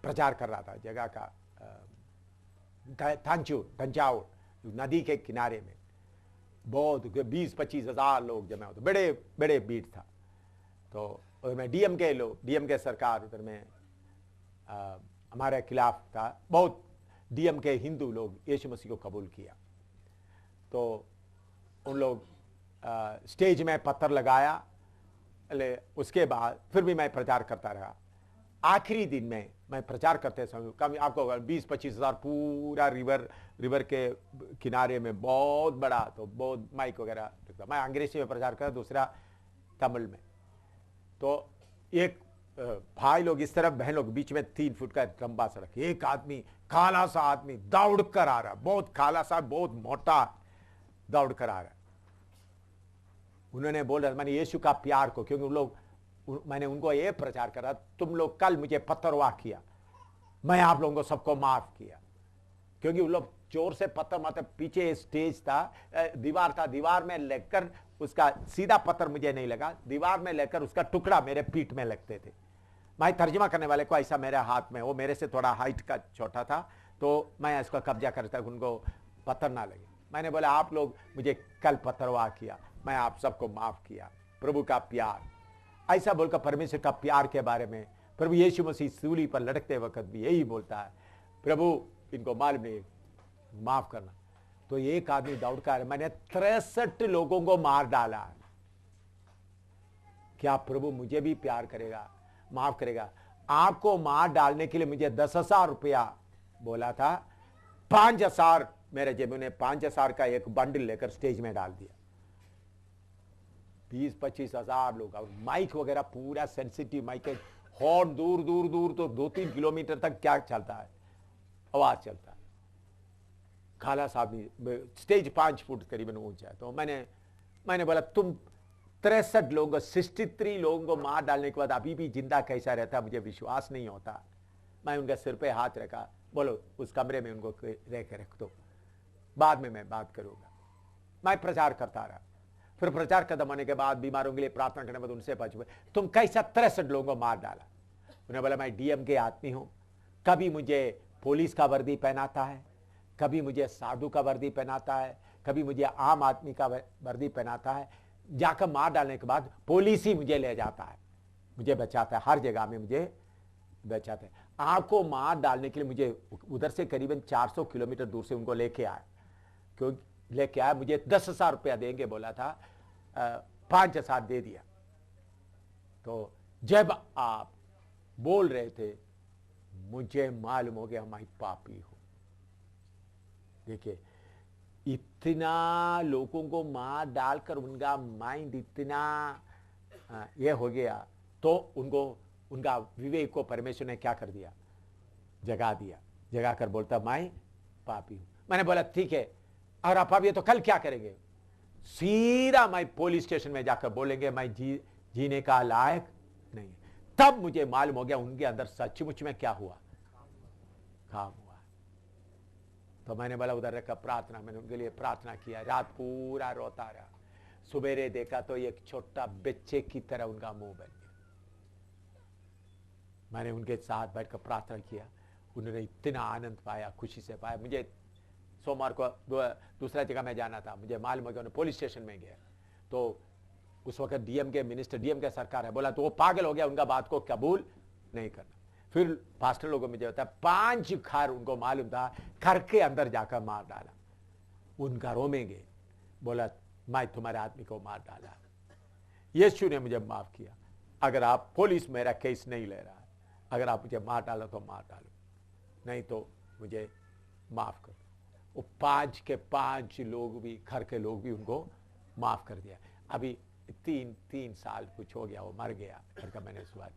प्रचार कर रहा था, जगह का तंजावुर नदी के किनारे में, बहुत 20-25 हजार लोग जमा होते, बड़े बड़े भीड़ था। तो उधर में डीएमके सरकार उधर में हमारे खिलाफ था। बहुत डीएमके हिंदू लोग यीशु मसीह को कबूल किया। तो उन लोग स्टेज में पत्थर लगाया। उसके बाद फिर भी मैं प्रचार करता रहा। आखिरी दिन में मैं प्रचार करते समय कम आपको 20-25 हजार पूरा रिवर के किनारे में, बहुत बड़ा, तो बहुत माइक वगैरह, मैं अंग्रेजी में प्रचार कर, दूसरा तमिल में। तो एक भाई लोग इस तरफ, बहन लोग बीच में 3 फुट का लंबा सड़क, एक आदमी, काला सा आदमी दौड़ कर आ रहा, बहुत काला सा, बहुत मोटा, दौड़ कर आ रहा। उन्होंने बोला मैंने यीशु का प्यार को, क्योंकि उन लोग, मैंने उनको ये प्रचार करा, तुम लोग कल मुझे पत्थरवाह किया, मैं आप लोगों को सबको माफ किया। क्योंकि उन लोग जोर से पत्थर मारते, पीछे स्टेज था, दीवार था, दीवार में लेकर उसका सीधा पत्थर मुझे नहीं लगा, दीवार में लेकर उसका टुकड़ा मेरे पीठ में लगते थे। मैं तर्जुमा करने वाले को ऐसा मेरे हाथ में, वो मेरे से थोड़ा हाइट का छोटा था, तो मैं इसका कब्जा करता, उनको पत्थर ना लगे। मैंने बोला आप लोग मुझे कल पत्थरवाह किया, मैं आप सबको माफ किया। प्रभु का प्यार, ऐसा बोलकर परमेश्वर का प्यार के बारे में प्रभु यीशु मसीह सूली पर लटकते वक्त भी यही बोलता है, प्रभु इनको मालूम नहीं, माफ करना। तो एक आदमी दौड़कर, मैंने 63 लोगों को मार डाला, क्या प्रभु मुझे भी प्यार करेगा, माफ करेगा? आपको मार डालने के लिए मुझे 10,000 रुपया बोला था, 5,000 मेरे जेब में, 5,000 का एक बंडल लेकर स्टेज में डाल दिया। 20-25 हजार लोग, और माइक वगैरह पूरा सेंसिटिव माइक है, हॉर्न दूर दूर दूर तो 2-3 किलोमीटर तक क्या चलता है, आवाज चलता है। काला साहब स्टेज 5 फुट करीबन ऊंचा है। तो मैंने बोला तुम 63 लोगों 63 लोगों को मार डालने के बाद अभी भी जिंदा कैसा रहता, मुझे विश्वास नहीं होता। मैं उनके सिर पे हाथ रखा, बोलो उस कमरे में उनको रख दो, बाद में मैं बात करूंगा। मैं प्रचार करता रहा। फिर प्रचार खत्म होने के बाद बीमारों के लिए प्रार्थना करने के बाद उनसे पूछा तुम कैसा 63 लोगों को मार डाला? उन्होंने बोला मैं डीएम के आदमी हूं, कभी मुझे पुलिस का वर्दी पहनाता है, कभी मुझे साधु का वर्दी पहनाता है, कभी मुझे आम आदमी का वर्दी पहनाता है, जाकर मार डालने के बाद पुलिस ही मुझे ले जाता है, मुझे बचाता है, हर जगह में मुझे बचाता है। आपको मार डालने के लिए मुझे उधर से करीबन 400 किलोमीटर दूर से उनको लेके आया, क्यों लेके आया? मुझे 10,000 रुपया देंगे बोला था, 5,000 दे दिया। तो जब आप बोल रहे थे मुझे मालूम हो गया मैं पापी हूं। देखिए इतना लोगों को मार डालकर उनका माइंड इतना ये हो गया, तो उनको उनका विवेक को परमेश्वर ने क्या कर दिया? जगा दिया। जगा कर बोलता मैं पापी हूं। मैंने बोला ठीक है, और आप पापी तो कल क्या करेंगे? सीधा मैं पुलिस स्टेशन में जाकर बोलेंगे मैं जीने का लायक नहीं। तब मुझे मालूम हो गया उनके अंदर सचमुच में क्या हुआ, काम हुआ। तो मैंने बोला उधर रखा प्रार्थना, मैंने उनके लिए प्रार्थना किया, रात पूरा रोता रहा। सुबेरे देखा तो एक छोटा बच्चे की तरह उनका मुंह बन गया। मैंने उनके साथ बैठकर प्रार्थना किया, उन्होंने इतना आनंद पाया, खुशी से पाया। मुझे सोमवार को दूसरा जगह में जाना था, मुझे मालूम हो गया उन्हें पुलिस स्टेशन में गया। तो उस वक्त डीएम के मिनिस्टर, डीएम के सरकार है, बोला तो वो पागल हो गया, उनका बात को कबूल नहीं करना। फिर पास्टर लोगों में जो होता है 5 घर उनको मालूम था, घर के अंदर जाकर मार डाला। उन घरों में गए, बोला मैं तुम्हारे आदमी को मार डाला, यीशु ने मुझे माफ किया। अगर आप पुलिस मेरा केस नहीं ले रहा, अगर आप मुझे मार डालो तो मार डालो, नहीं तो मुझे माफ करो। वो 5 के 5 लोग भी, घर के लोग भी उनको माफ कर दिया। अभी 3 साल कुछ हो गया, वो मर गया घर का, मैंने सुना।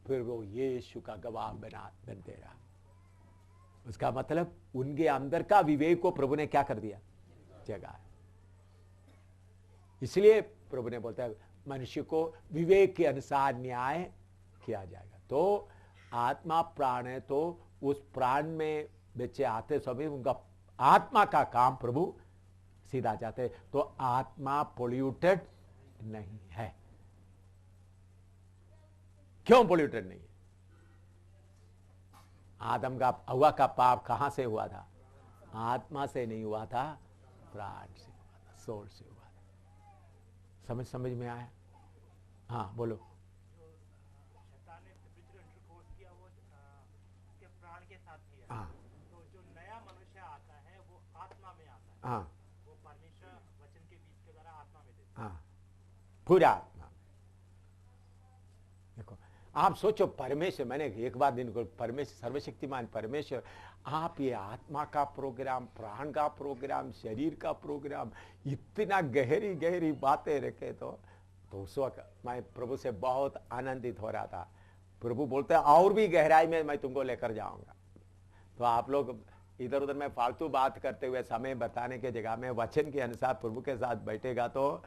फिर वो यीशु का गवाह बनते रहा। उसका मतलब उनके अंदर का विवेक को प्रभु ने क्या कर दिया? जगा। इसलिए प्रभु ने बोलता है मनुष्य को विवेक के अनुसार न्याय किया जाएगा। तो आत्मा प्राण है, तो उस प्राण में बच्चे आते समय उनका आत्मा का काम प्रभु सीधा जाते हैं। तो आत्मा पोल्यूटेड नहीं है। क्यों पोल्यूटेड नहीं है? आदम का, हव्वा का पाप कहां से हुआ था? आत्मा से नहीं हुआ था, प्राण से हुआ था, सोल से हुआ था। समझ में आया? हाँ बोलो। शैतान ने स्पिरिचुअल इंटरकोर्स किया, वो उसके प्राण के साथ किया। हाँ तो जो नया मनुष्य आता है वो आत्मा में आता है। हाँ वो परमेश्वर वचन के बीच के द्वारा आत्मा में देता है। हाँ, पूरा आत्मा। देखो आप सोचो, परमेश्वर, मैंने एक बात दिन को, परमेश्वर सर्वशक्तिमान परमेश्वर, आप ये आत्मा का प्रोग्राम, प्राण का प्रोग्राम, शरीर का प्रोग्राम, इतना गहरी गहरी बातें रखे। तो उस वक्त मैं प्रभु से बहुत आनंदित हो रहा था। प्रभु बोलते हैं और भी गहराई में मैं तुमको लेकर जाऊंगा। तो आप लोग इधर उधर में फालतू बात करते हुए समय बताने के जगह में वचन के अनुसार प्रभु के साथ बैठेगा, तो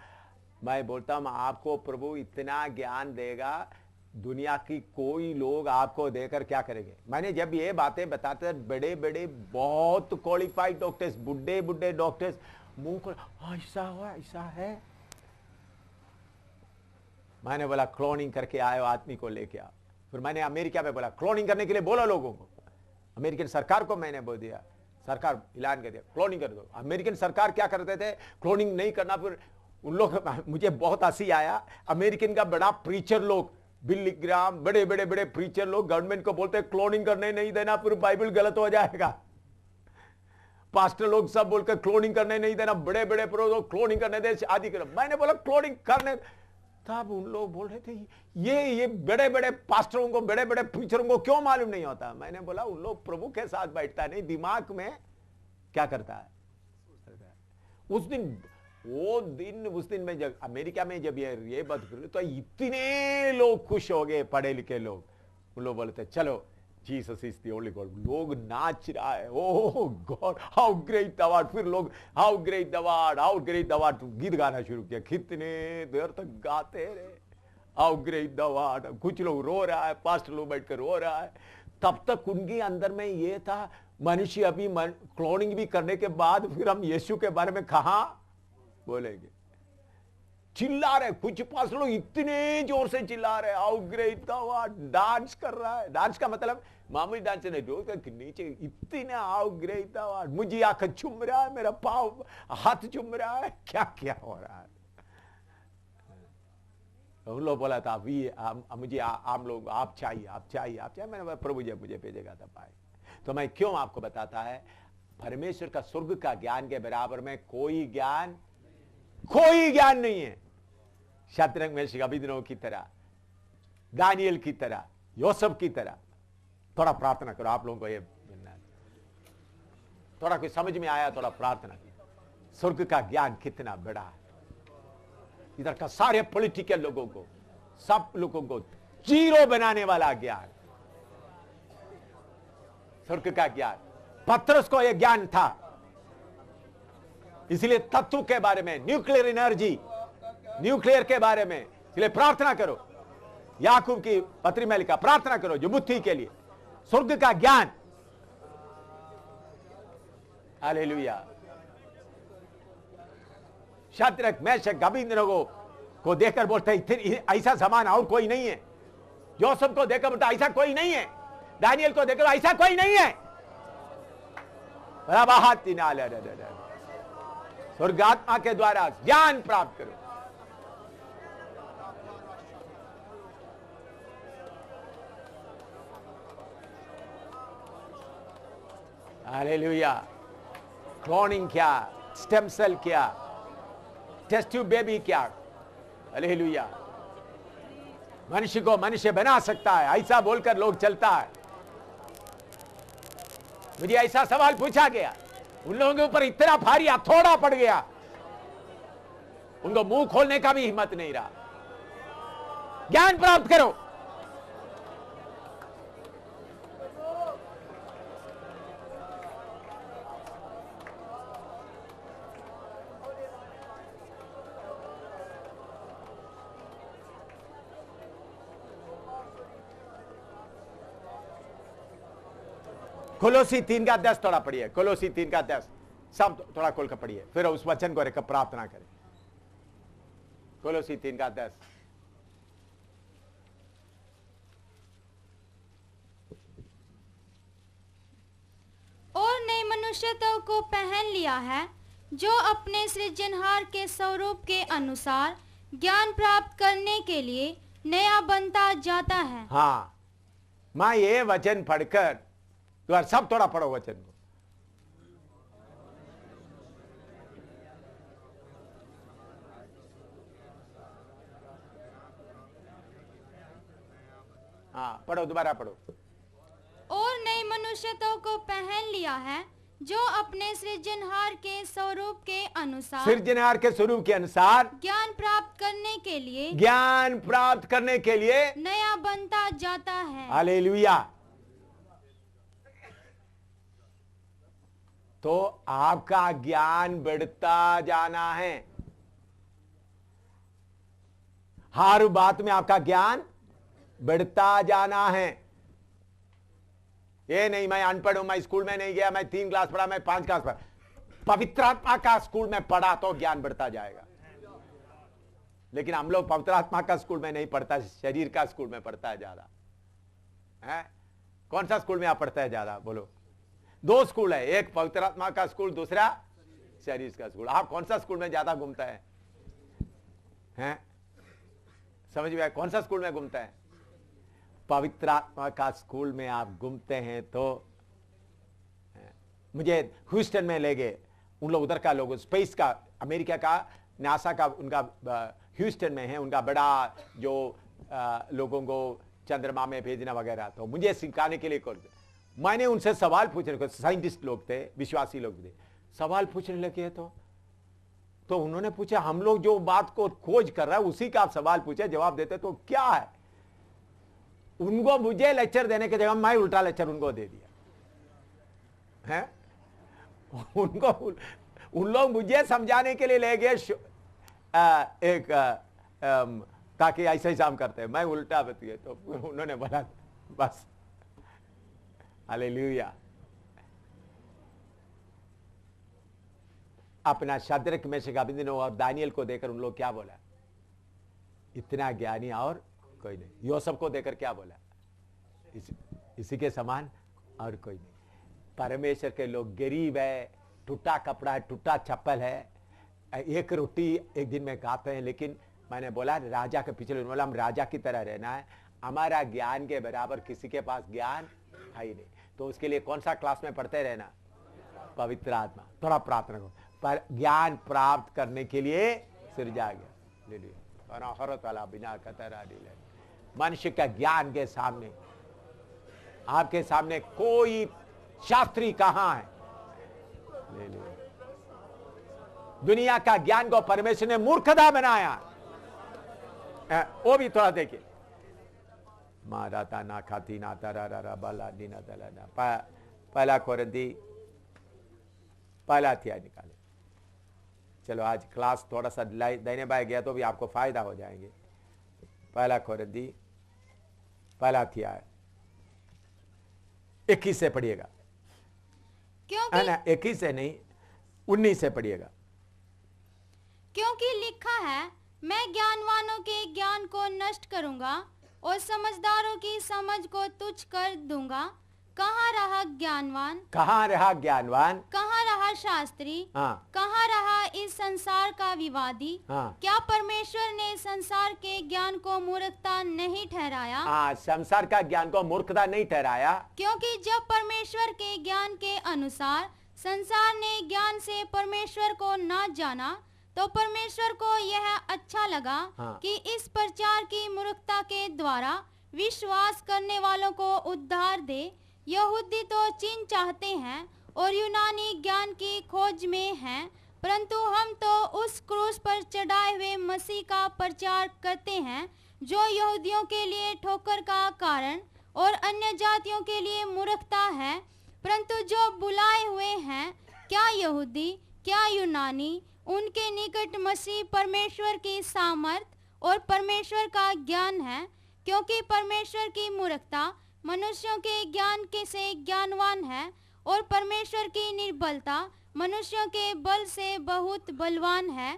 मैं बोलता हूं आपको प्रभु इतना ज्ञान देगा, दुनिया की कोई लोग आपको देकर क्या करेंगे। मैंने जब ये बातें बताते, बड़े बड़े बहुत क्वालिफाइड डॉक्टर्स, बुढ़े बुढ़े डॉक्टर्स मुंह को ऐसा हुआ, ऐसा है। मैंने बोला क्लोनिंग करके आए आदमी को लेके आओ। फिर मैंने अमेरिका में बोला क्लोनिंग करने के लिए बोला लोगों को, अमेरिकन सरकार को मैंने बोल दिया, सरकार ऐलान कर दिया क्लोनिंग कर दो। अमेरिकन सरकार क्या करते थे, क्लोनिंग नहीं करना। फिर उन लोग, मुझे बहुत हंसी आया, अमेरिकन का बड़ा प्रीचर लोग, बिली ग्राम, बड़े बड़े बड़े प्रीचर लोग गवर्नमेंट को बोलते क्लोनिंग करने नहीं देना, फिर बाइबल गलत हो जाएगा। पास्टर लोग सब बोलकर क्लोनिंग करने नहीं देना, बड़े बड़े प्रो क्लोनिंग करने दे, आदि करो। मैंने बोला क्लोनिंग करने, तब उन लोग बोल रहे थे ये बड़े बड़े पास्टरों को, बड़े बड़े प्रीचरों को क्यों मालूम नहीं होता। मैंने बोला उन लोग प्रभु के साथ बैठता नहीं, दिमाग में क्या करता है। उस दिन में जब अमेरिका में जब ये बात, तो इतने लोग खुश हो गए, पढ़े लिखे लोग। उन लोग बोलते चलो Jesus is the only God. लोग नाच रहा है, oh God how great the Lord. फिर लोग how great the Lord, how great the Lord, गीत गाना शुरू किया। कितने देर तक गाते रहे हाउ ग्रेट द लॉर्ड। कुछ लोग रो रहा है, पास्टर लोग बैठकर रो रहा है। तब तक उनके अंदर में ये था, मनुष्य अभी क्लोनिंग भी करने के बाद फिर हम यीशु के बारे में कहां बोलेंगे। चिल्ला रहे, कुछ पास लोग इतने जोर से चिल्ला रहे how great the Lord, dance कर रहा है। डांस का मतलब मामूली डांस नहीं, रोज के नीचे इतने हाउ ग्रेट द लॉर्ड। मुझे आंखें चूम रहा है, मेरा पाँव हाथ चूम रहा है, क्या क्या हो रहा है। उन लोग बोला था मुझे आप लोग आप चाहिए, आप चाहिए, आप चाहिए। मैंने प्रभु जी मुझे भेजेगा था पाए। तो मैं क्यों आपको बताता है, परमेश्वर का स्वर्ग का ज्ञान के बराबर में कोई ज्ञान नहीं है। शतरंग में अभिनव की तरह, दानियल की तरह, योसेफ की तरह। थोड़ा प्रार्थना करो, आप लोगों को ये मिलना है। थोड़ा कुछ समझ में आया, थोड़ा प्रार्थना करो। स्वर्ग का ज्ञान कितना बड़ा है। इधर का सारे पॉलिटिकल लोगों को, सब लोगों को जीरो बनाने वाला ज्ञान, स्वर्ग का ज्ञान। पतरस को यह ज्ञान था, इसलिए तत्व के बारे में, न्यूक्लियर एनर्जी, न्यूक्लियर के बारे में, इसलिए प्रार्थना करो। याकूब की पत्री में लिखा, प्रार्थना करो जो बुद्धि के लिए, स्वर्ग का ज्ञान। हालेलुया। शद्रक मेशक अबेदनगो को देखकर बोलते ऐसा समान और कोई नहीं है। योसेफ को देखकर बोलता ऐसा कोई नहीं है। दानियल को देखकर ऐसा कोई नहीं है। स्वर्गात्मा के द्वारा ज्ञान प्राप्त करो। हालेलुया। क्लोनिंग क्या, स्टेम सेल क्या, टेस्ट ट्यूब बेबी क्या। हालेलुया। मनुष्य को मनुष्य बना सकता है, ऐसा बोलकर लोग चलता है। मुझे ऐसा सवाल पूछा गया, उन लोगों के ऊपर इतना भारी हथौड़ा पड़ गया, उनको मुंह खोलने का भी हिम्मत नहीं रहा। ज्ञान प्राप्त करो। कोलोसी 3:10 थोड़ा पढ़िए। कोलोसी 3:10 सब थोड़ा खोल कर पढ़िए, फिर उस वचन को लेकर प्रार्थना करें। कोलोसी 3:10। और नए मनुष्यत्व को पहन लिया है, जो अपने सृजनहार के स्वरूप के अनुसार ज्ञान प्राप्त करने के लिए नया बनता जाता है। हाँ, मैं ये वचन पढ़कर, सब थोड़ा पढ़ो वचन को। हाँ पढ़ो, दोबारा पढ़ो। और नए मनुष्यत्व को पहन लिया है, जो अपने सृजनहार के स्वरूप के अनुसार, सृजनहार के स्वरूप के अनुसार ज्ञान प्राप्त करने के लिए नया बनता जाता है। हालेलुया। तो आपका ज्ञान बढ़ता जाना है। हर बात में आपका ज्ञान बढ़ता जाना है। ये नहीं मैं अनपढ़ हूं, मैं स्कूल में नहीं गया, मैं 3 क्लास पढ़ा, मैं 5 क्लास पढ़ा। पवित्र आत्मा का स्कूल में पढ़ा तो ज्ञान बढ़ता जाएगा। लेकिन हम लोग पवित्र आत्मा का स्कूल में नहीं पढ़ता, शरीर का स्कूल में पढ़ता है ज्यादा। है कौन सा स्कूल में आप पढ़ता है ज्यादा? बोलो। 2 स्कूल है, एक पवित्र आत्मा का स्कूल, दूसरा शरीर का स्कूल। आप कौन सा स्कूल में ज्यादा घूमता है? हैं? समझ में आया? कौन सा स्कूल में घूमता है? पवित्र आत्मा का स्कूल में आप घूमते हैं। तो मुझे ह्यूस्टन में ले गए, उन लोग उधर का लोग, स्पेस का, अमेरिका का, नासा का, उनका ह्यूस्टन में है, उनका बड़ा जो लोगों को चंद्रमा में भेजना वगैरह। तो मुझे सिखाने के लिए कॉल, मैंने उनसे सवाल पूछने को, साइंटिस्ट लोग थे, विश्वासी लोग थे, सवाल पूछने लगे। तो उन्होंने पूछा, हम लोग जो बात को खोज कर रहा है उसी का आप सवाल पूछे, जवाब देते तो क्या है? उनको मुझे लेक्चर देने की जगह मैं उल्टा लेक्चर उनको दे दिया है। उन लोग मुझे समझाने के लिए ले गए एक ताकि ऐसे ही काम करते हैं, मैं उल्टा बतिए तो उन्होंने बोला बस। हालेलुया। अपना शद्रक मेशक अबेदनगो और दानियल को देखकर उन लोग क्या बोला? इतना ज्ञानी और कोई नहीं। यूसुफ को देखकर क्या बोला? इसी के समान और कोई नहीं। परमेश्वर के लोग गरीब है, टूटा कपड़ा है, टूटा चप्पल है, एक रोटी एक दिन में खाते हैं, लेकिन मैंने बोला राजा के पीछे बोला हम राजा की तरह रहना है। हमारा ज्ञान के बराबर किसी के पास ज्ञान है ही नहीं, तो उसके लिए कौन सा क्लास में पढ़ते रहना? पवित्र आत्मा। थोड़ा प्रार्थना करो, पर ज्ञान प्राप्त करने के लिए सिरजा गया। ले लिया बिना कतरा दिले। मनुष्य का ज्ञान के सामने, आपके सामने कोई शास्त्री कहां है? ले लिया। दुनिया का ज्ञान को परमेश्वर ने मूर्खता बनाया। वो भी थोड़ा देखिए। माराता ना खाती ना तरा बाला दीना दलाना। पहला कोरिन्थी पहला अध्याय निकाले। चलो आज क्लास थोड़ा सा दाहिने बाएं गया तो भी आपको फायदा हो जाएंगे। पहला कोरिन्थी पहला अध्याय 21 से पढ़िएगा। क्योंकि ना 21 से नहीं 19 से पढ़िएगा। क्योंकि लिखा है, मैं ज्ञानवानों के ज्ञान को नष्ट करूंगा और समझदारों की समझ को तुच्छ कर दूंगा। कहाँ रहा ज्ञानवान? कहाँ रहा ज्ञानवान? कहाँ रहा शास्त्री? हाँ। कहाँ रहा इस संसार का विवादी? हाँ। क्या परमेश्वर ने संसार के ज्ञान को मूर्खता नहीं ठहराया? हाँ, संसार का ज्ञान को मूर्खता नहीं ठहराया। क्योंकि जब परमेश्वर के ज्ञान के अनुसार संसार ने ज्ञान से परमेश्वर को न जाना, तो परमेश्वर को यह अच्छा लगा हाँ। कि इस प्रचार की मूर्खता के द्वारा विश्वास करने वालों को उद्धार दे। यहूदी तो चिन्ह चाहते हैं और यूनानी ज्ञान की खोज में हैं, परंतु हम तो उस क्रूस पर चढ़ाए हुए मसीह का प्रचार करते हैं, जो यहूदियों के लिए ठोकर का कारण और अन्य जातियों के लिए मूर्खता है। परंतु जो बुलाए हुए हैं, क्या यहूदी क्या यूनानी, उनके निकट मसीह परमेश्वर की सामर्थ और परमेश्वर का ज्ञान है। क्योंकि परमेश्वर की मूर्खता मनुष्यों के ज्ञान के से ज्ञानवान है और परमेश्वर की निर्बलता मनुष्यों के बल से बहुत बलवान है।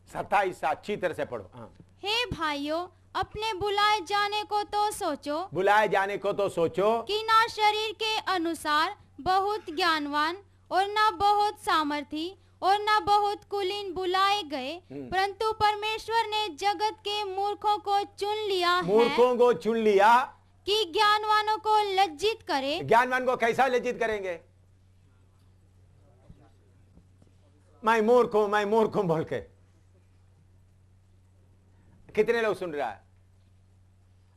27 अच्छी तरह से पढ़ो। हाँ। हे भाइयों, अपने बुलाए जाने को तो सोचो, बुलाए जाने को तो सोचो कि ना शरीर के अनुसार बहुत ज्ञानवान और ना बहुत सामर्थी और ना बहुत कुलीन बुलाए गए, परंतु परमेश्वर ने जगत के मूर्खों को चुन लिया है, मूर्खों को चुन लिया कि ज्ञानवानों को लज्जित करे। ज्ञानवान को कैसा लज्जित करेंगे? मैं मूर्ख हूं बोल के। कितने लोग सुन रहा है?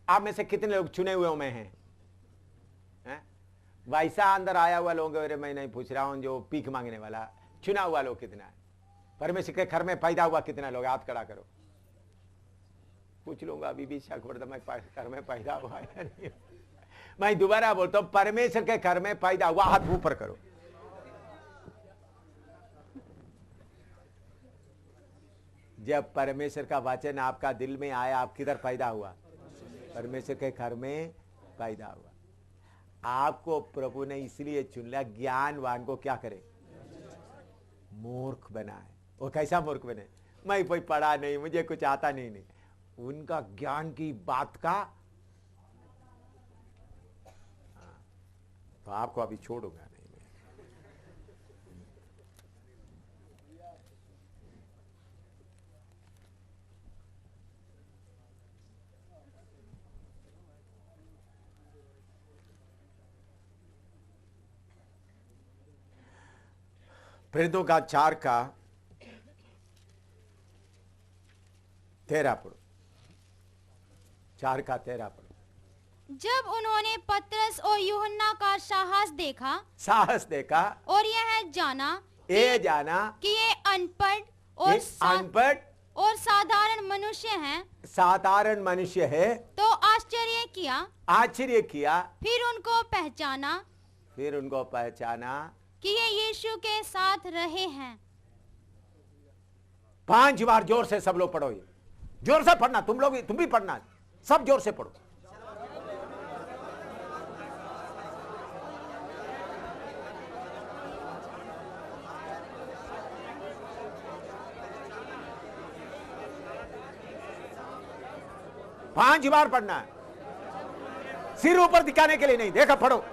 आप में से कितने लोग चुने हुए में हैं? वैसा अंदर आया हुआ लोग, मैं नहीं पूछ रहा हूं जो पीक मांगने वाला, चुना हुआ लोग कितना है? परमेश्वर के घर में पैदा हुआ कितना लोग? हाथ खड़ा करो। पूछ लूंगा अभी भी शक पड़ता मैं घर में पैदा हुआ या नहीं। मैं दोबारा बोलता हूं, परमेश्वर के घर में पैदा हुआ, हाथ ऊपर करो। जब परमेश्वर का वचन आपका दिल में आया, आप किधर पैदा हुआ? परमेश्वर के घर में पैदा हुआ। आपको प्रभु ने इसलिए चुन लिया, ज्ञानवान को क्या करे? मूर्ख बनाए। वो कैसा मूर्ख बने? मैं कोई पढ़ा नहीं, मुझे कुछ आता नहीं। उनका ज्ञान की बात का तो आपको अभी छोड़ूंगा नहीं। प्रेरितों का 4 का 13 पढ़ो। 4 का 13 पढ़ो। जब उन्होंने पतरस और यूहन्ना का साहस देखा और यह जाना कि ये अनपढ़ और साधारण मनुष्य हैं, साधारण मनुष्य है, तो आश्चर्य किया, फिर उनको पहचाना कि ये यीशु के साथ रहे हैं। 5 बार जोर से सब लोग पढ़ो, ये जोर से पढ़ना, तुम भी पढ़ना, सब जोर से पढ़ो। पांच बार पढ़ना है, सिर ऊपर दिखाने के लिए नहीं। देखा, पढ़ो।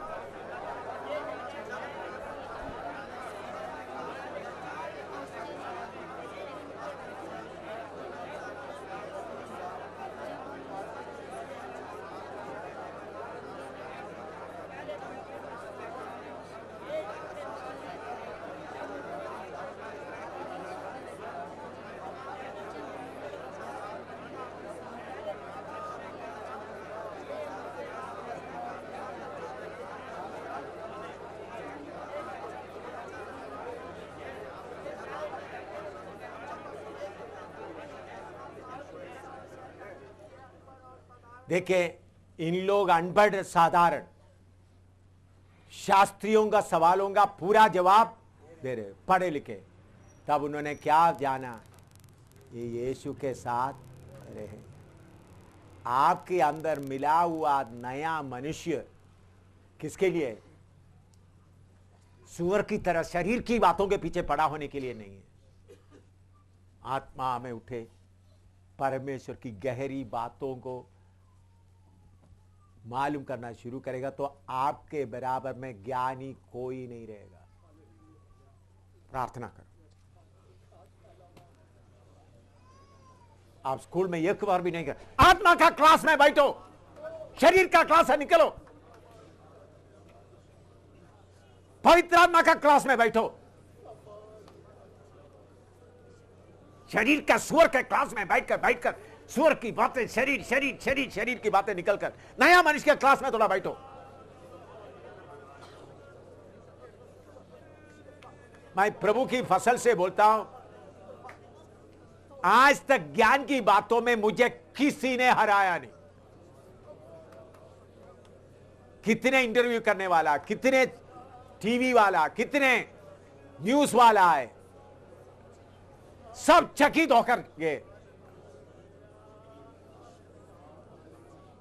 देखिए, इन लोग अनपढ़ साधारण शास्त्रियों का सवालों का पूरा जवाब दे रहे, पढ़े लिखे। तब उन्होंने क्या जाना, ये यीशु के साथ रहे। आपके अंदर मिला हुआ नया मनुष्य किसके लिए? सुअर की तरह शरीर की बातों के पीछे पड़ा होने के लिए नहीं है। आत्मा में उठे, परमेश्वर की गहरी बातों को मालूम करना शुरू करेगा तो आपके बराबर में ज्ञानी कोई नहीं रहेगा। प्रार्थना करो। आप स्कूल में एक बार भी नहीं कर, आत्मा का क्लास में बैठो, शरीर का क्लास है निकलो, पवित्र आत्मा का क्लास में बैठो। शरीर का सुअर के क्लास में बैठकर सुअर की बातें, शरीर की बातें निकलकर नया मनुष्य के क्लास में थोड़ा बैठो। मैं प्रभु की फसल से बोलता हूं, आज तक ज्ञान की बातों में मुझे किसी ने हराया नहीं। कितने इंटरव्यू करने वाला, कितने टीवी वाला, कितने न्यूज वाला है, सब चकित होकर गए,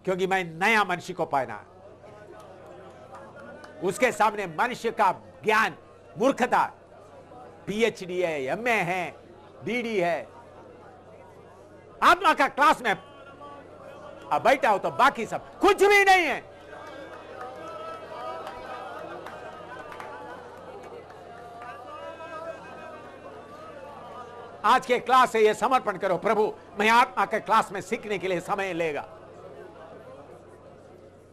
क्योंकि मैं नया मनुष्य को पाना। उसके सामने मनुष्य का ज्ञान मूर्खता। पीएचडी है, एमए है, डीडी है। आत्मा का क्लास में अब बैठा हो तो बाकी सब कुछ भी नहीं है। आज के क्लास से ये समर्पण करो, प्रभु मैं आत्मा के क्लास में सीखने के लिए समय लेगा,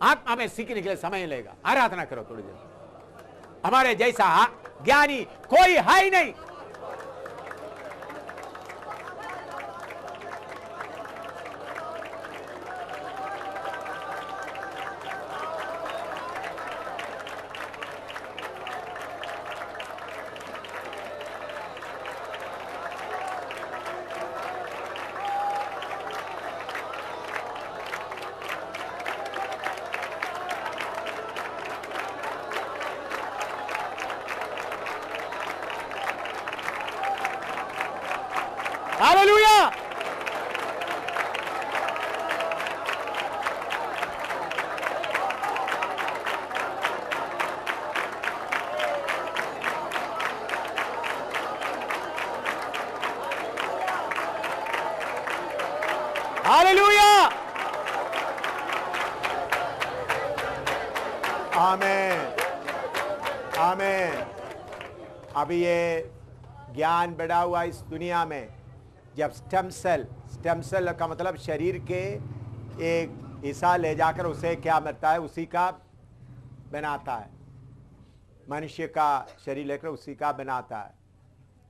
आत्मा में सीखने के लिए समय लेगा। आराधना करो थोड़ी देर। हमारे जैसा ज्ञानी कोई है ही नहीं। हालेलुया। हालेलुया। आमीन, आमीन। अभी ये ज्ञान बढ़ा हुआ इस दुनिया में, जब स्टेम सेल का मतलब शरीर के एक हिस्सा ले जाकर उसे क्या मिलता है, उसी का बनाता है। मनुष्य का शरीर लेकर उसी का बनाता है।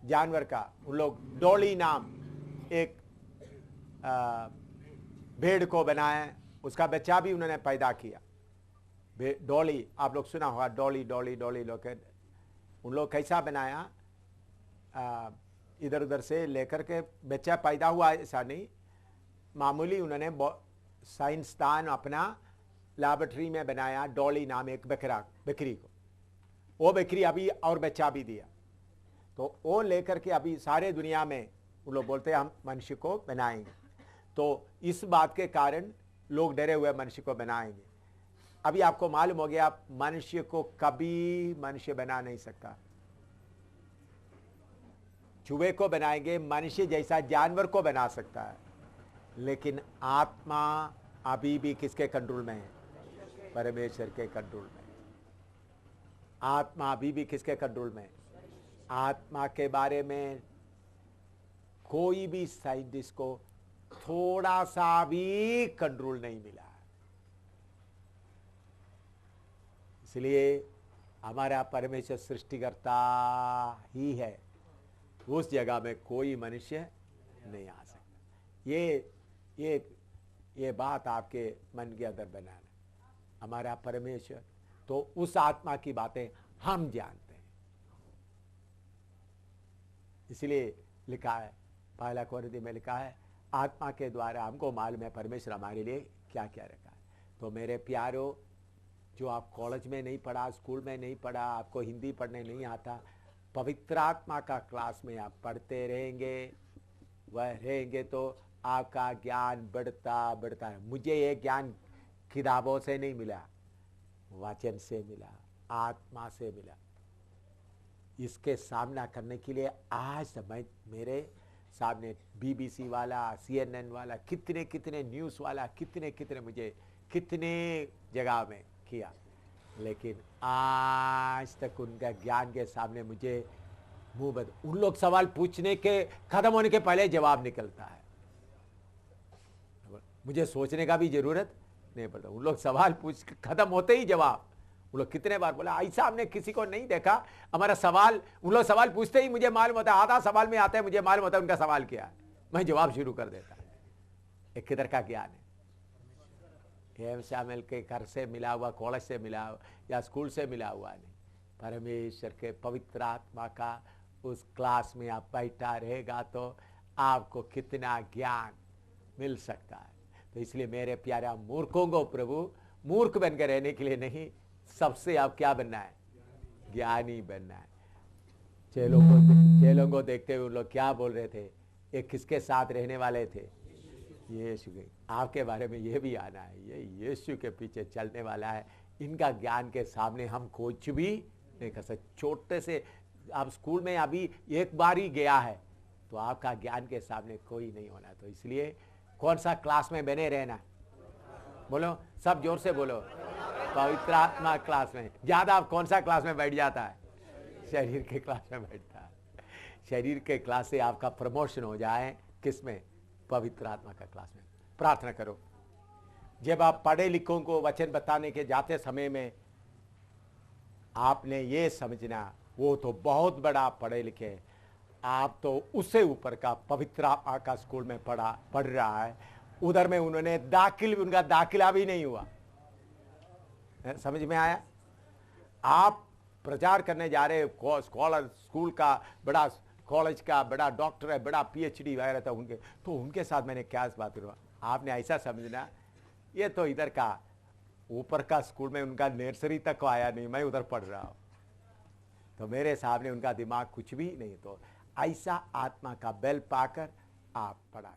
जानवर का उन लोग डोली नाम एक भेड़ को बनाए, उसका बच्चा भी उन्होंने पैदा किया। डोली, आप लोग सुना होगा, डोली डोली डोली लोग। उन लोग कैसा बनाया, इधर उधर से लेकर के बच्चा पैदा हुआ ऐसा नहीं, मामूली उन्होंने साइंसदान अपना लैबोरेटरी में बनाया डॉली नाम एक बकरी को। वो बकरी अभी और बच्चा भी दिया, तो वो लेकर के अभी सारे दुनिया में वो लोग बोलते हैं हम मनुष्य को बनाएंगे। तो इस बात के कारण लोग डरे हुए मनुष्य को बनाएंगे। अभी आपको मालूम हो गया मनुष्य को कभी मनुष्य बना नहीं सकता। चूहे को बनाएंगे, मनुष्य जैसा जानवर को बना सकता है, लेकिन आत्मा अभी भी किसके कंट्रोल में है? परमेश्वर के कंट्रोल में। आत्मा अभी भी किसके कंट्रोल में? आत्मा के बारे में कोई भी साइंटिस्ट को थोड़ा सा भी कंट्रोल नहीं मिला। इसलिए हमारा परमेश्वर सृष्टिकर्ता ही है, उस जगह में कोई मनुष्य नहीं आ सकता। ये बात आपके मन के अंदर बनाना। हमारा परमेश्वर तो उस आत्मा की बातें हम जानते हैं। इसलिए लिखा है, पहला कोरिन्थी में लिखा है, आत्मा के द्वारा हमको मालूम है परमेश्वर हमारे लिए क्या क्या रखा है। तो मेरे प्यारों, जो आप कॉलेज में नहीं पढ़ा, स्कूल में नहीं पढ़ा, आपको हिंदी पढ़ने नहीं आता, पवित्र आत्मा का क्लास में आप पढ़ते रहेंगे, वह रहेंगे तो आपका ज्ञान बढ़ता बढ़ता है। मुझे ये ज्ञान किताबों से नहीं मिला, वचन से मिला, आत्मा से मिला। इसके सामना करने के लिए आज मैं मेरे सामने BBC वाला, CNN वाला, कितने कितने न्यूज़ वाला, कितने कितने मुझे कितने जगह में किया, लेकिन आज तक उनका ज्ञान के सामने मुझे मुंह बंद। उन लोग सवाल पूछने के खत्म होने के पहले जवाब निकलता है, मुझे सोचने का भी जरूरत नहीं पड़ता। उन लोग सवाल पूछ खत्म होते ही जवाब। उन लोग कितने बार बोला, ऐसा हमने किसी को नहीं देखा। हमारा सवाल, उन लोग सवाल पूछते ही मुझे मालूम होता है, आधा सवाल में आता है मुझे मालूम होता है उनका सवाल क्या है, मैं जवाब शुरू कर देता। एक किधर का ज्ञान है? एम शामिल के घर से मिला हुआ, कॉलेज से मिला हुआ या स्कूल से मिला हुआ नहीं, परमेश्वर के पवित्र आत्मा का उस क्लास में आप बैठा रहेगा तो आपको कितना ज्ञान मिल सकता है। तो इसलिए मेरे प्यारे मूर्खों को प्रभु मूर्ख बनकर रहने के लिए नहीं, सबसे आप क्या बनना है? ज्ञानी बनना है। चेलों को देखते हुए उन लोग क्या बोल रहे थे? ये किसके साथ रहने वाले थे? यीशु के। आपके बारे में ये भी आना है, ये यीशु के पीछे चलने वाला है। इनका ज्ञान के सामने हम कुछ भी नहीं कर सकते। छोटे से आप स्कूल में अभी एक बार ही गया है तो आपका ज्ञान के सामने कोई नहीं होना। तो इसलिए कौन सा क्लास में बने रहना? बोलो, सब जोर से बोलो, पवित्र आत्मा क्लास में। ज्यादा आप कौन सा क्लास में बैठ जाता है? शरीर के क्लास में बैठता है। शरीर के क्लास से आपका प्रमोशन हो जाए किस में? पवित्र आत्मा का क्लास में। प्रार्थना करो। जब आप पढ़े लिखों को वचन बताने के जाते समय में आपने ये समझना वो तो बहुत बड़ा पढ़े लिखे, आप तो उससे ऊपर का पवित्र आत्मा का स्कूल में पढ़ रहा है। उधर में उन्होंने उनका दाखिला भी नहीं हुआ। समझ में आया? आप प्रचार करने जा रहे स्कॉलर, स्कूल का बड़ा, कॉलेज का बड़ा डॉक्टर है, बड़ा PhD वगैरह था उनके, तो उनके साथ मैंने क्या बात करूँ? आपने ऐसा समझना ये तो इधर का ऊपर का स्कूल में उनका नर्सरी तक को आया नहीं, मैं उधर पढ़ रहा हूँ, तो मेरे सामने उनका दिमाग कुछ भी नहीं। तो ऐसा आत्मा का बल पाकर आप पढ़ा।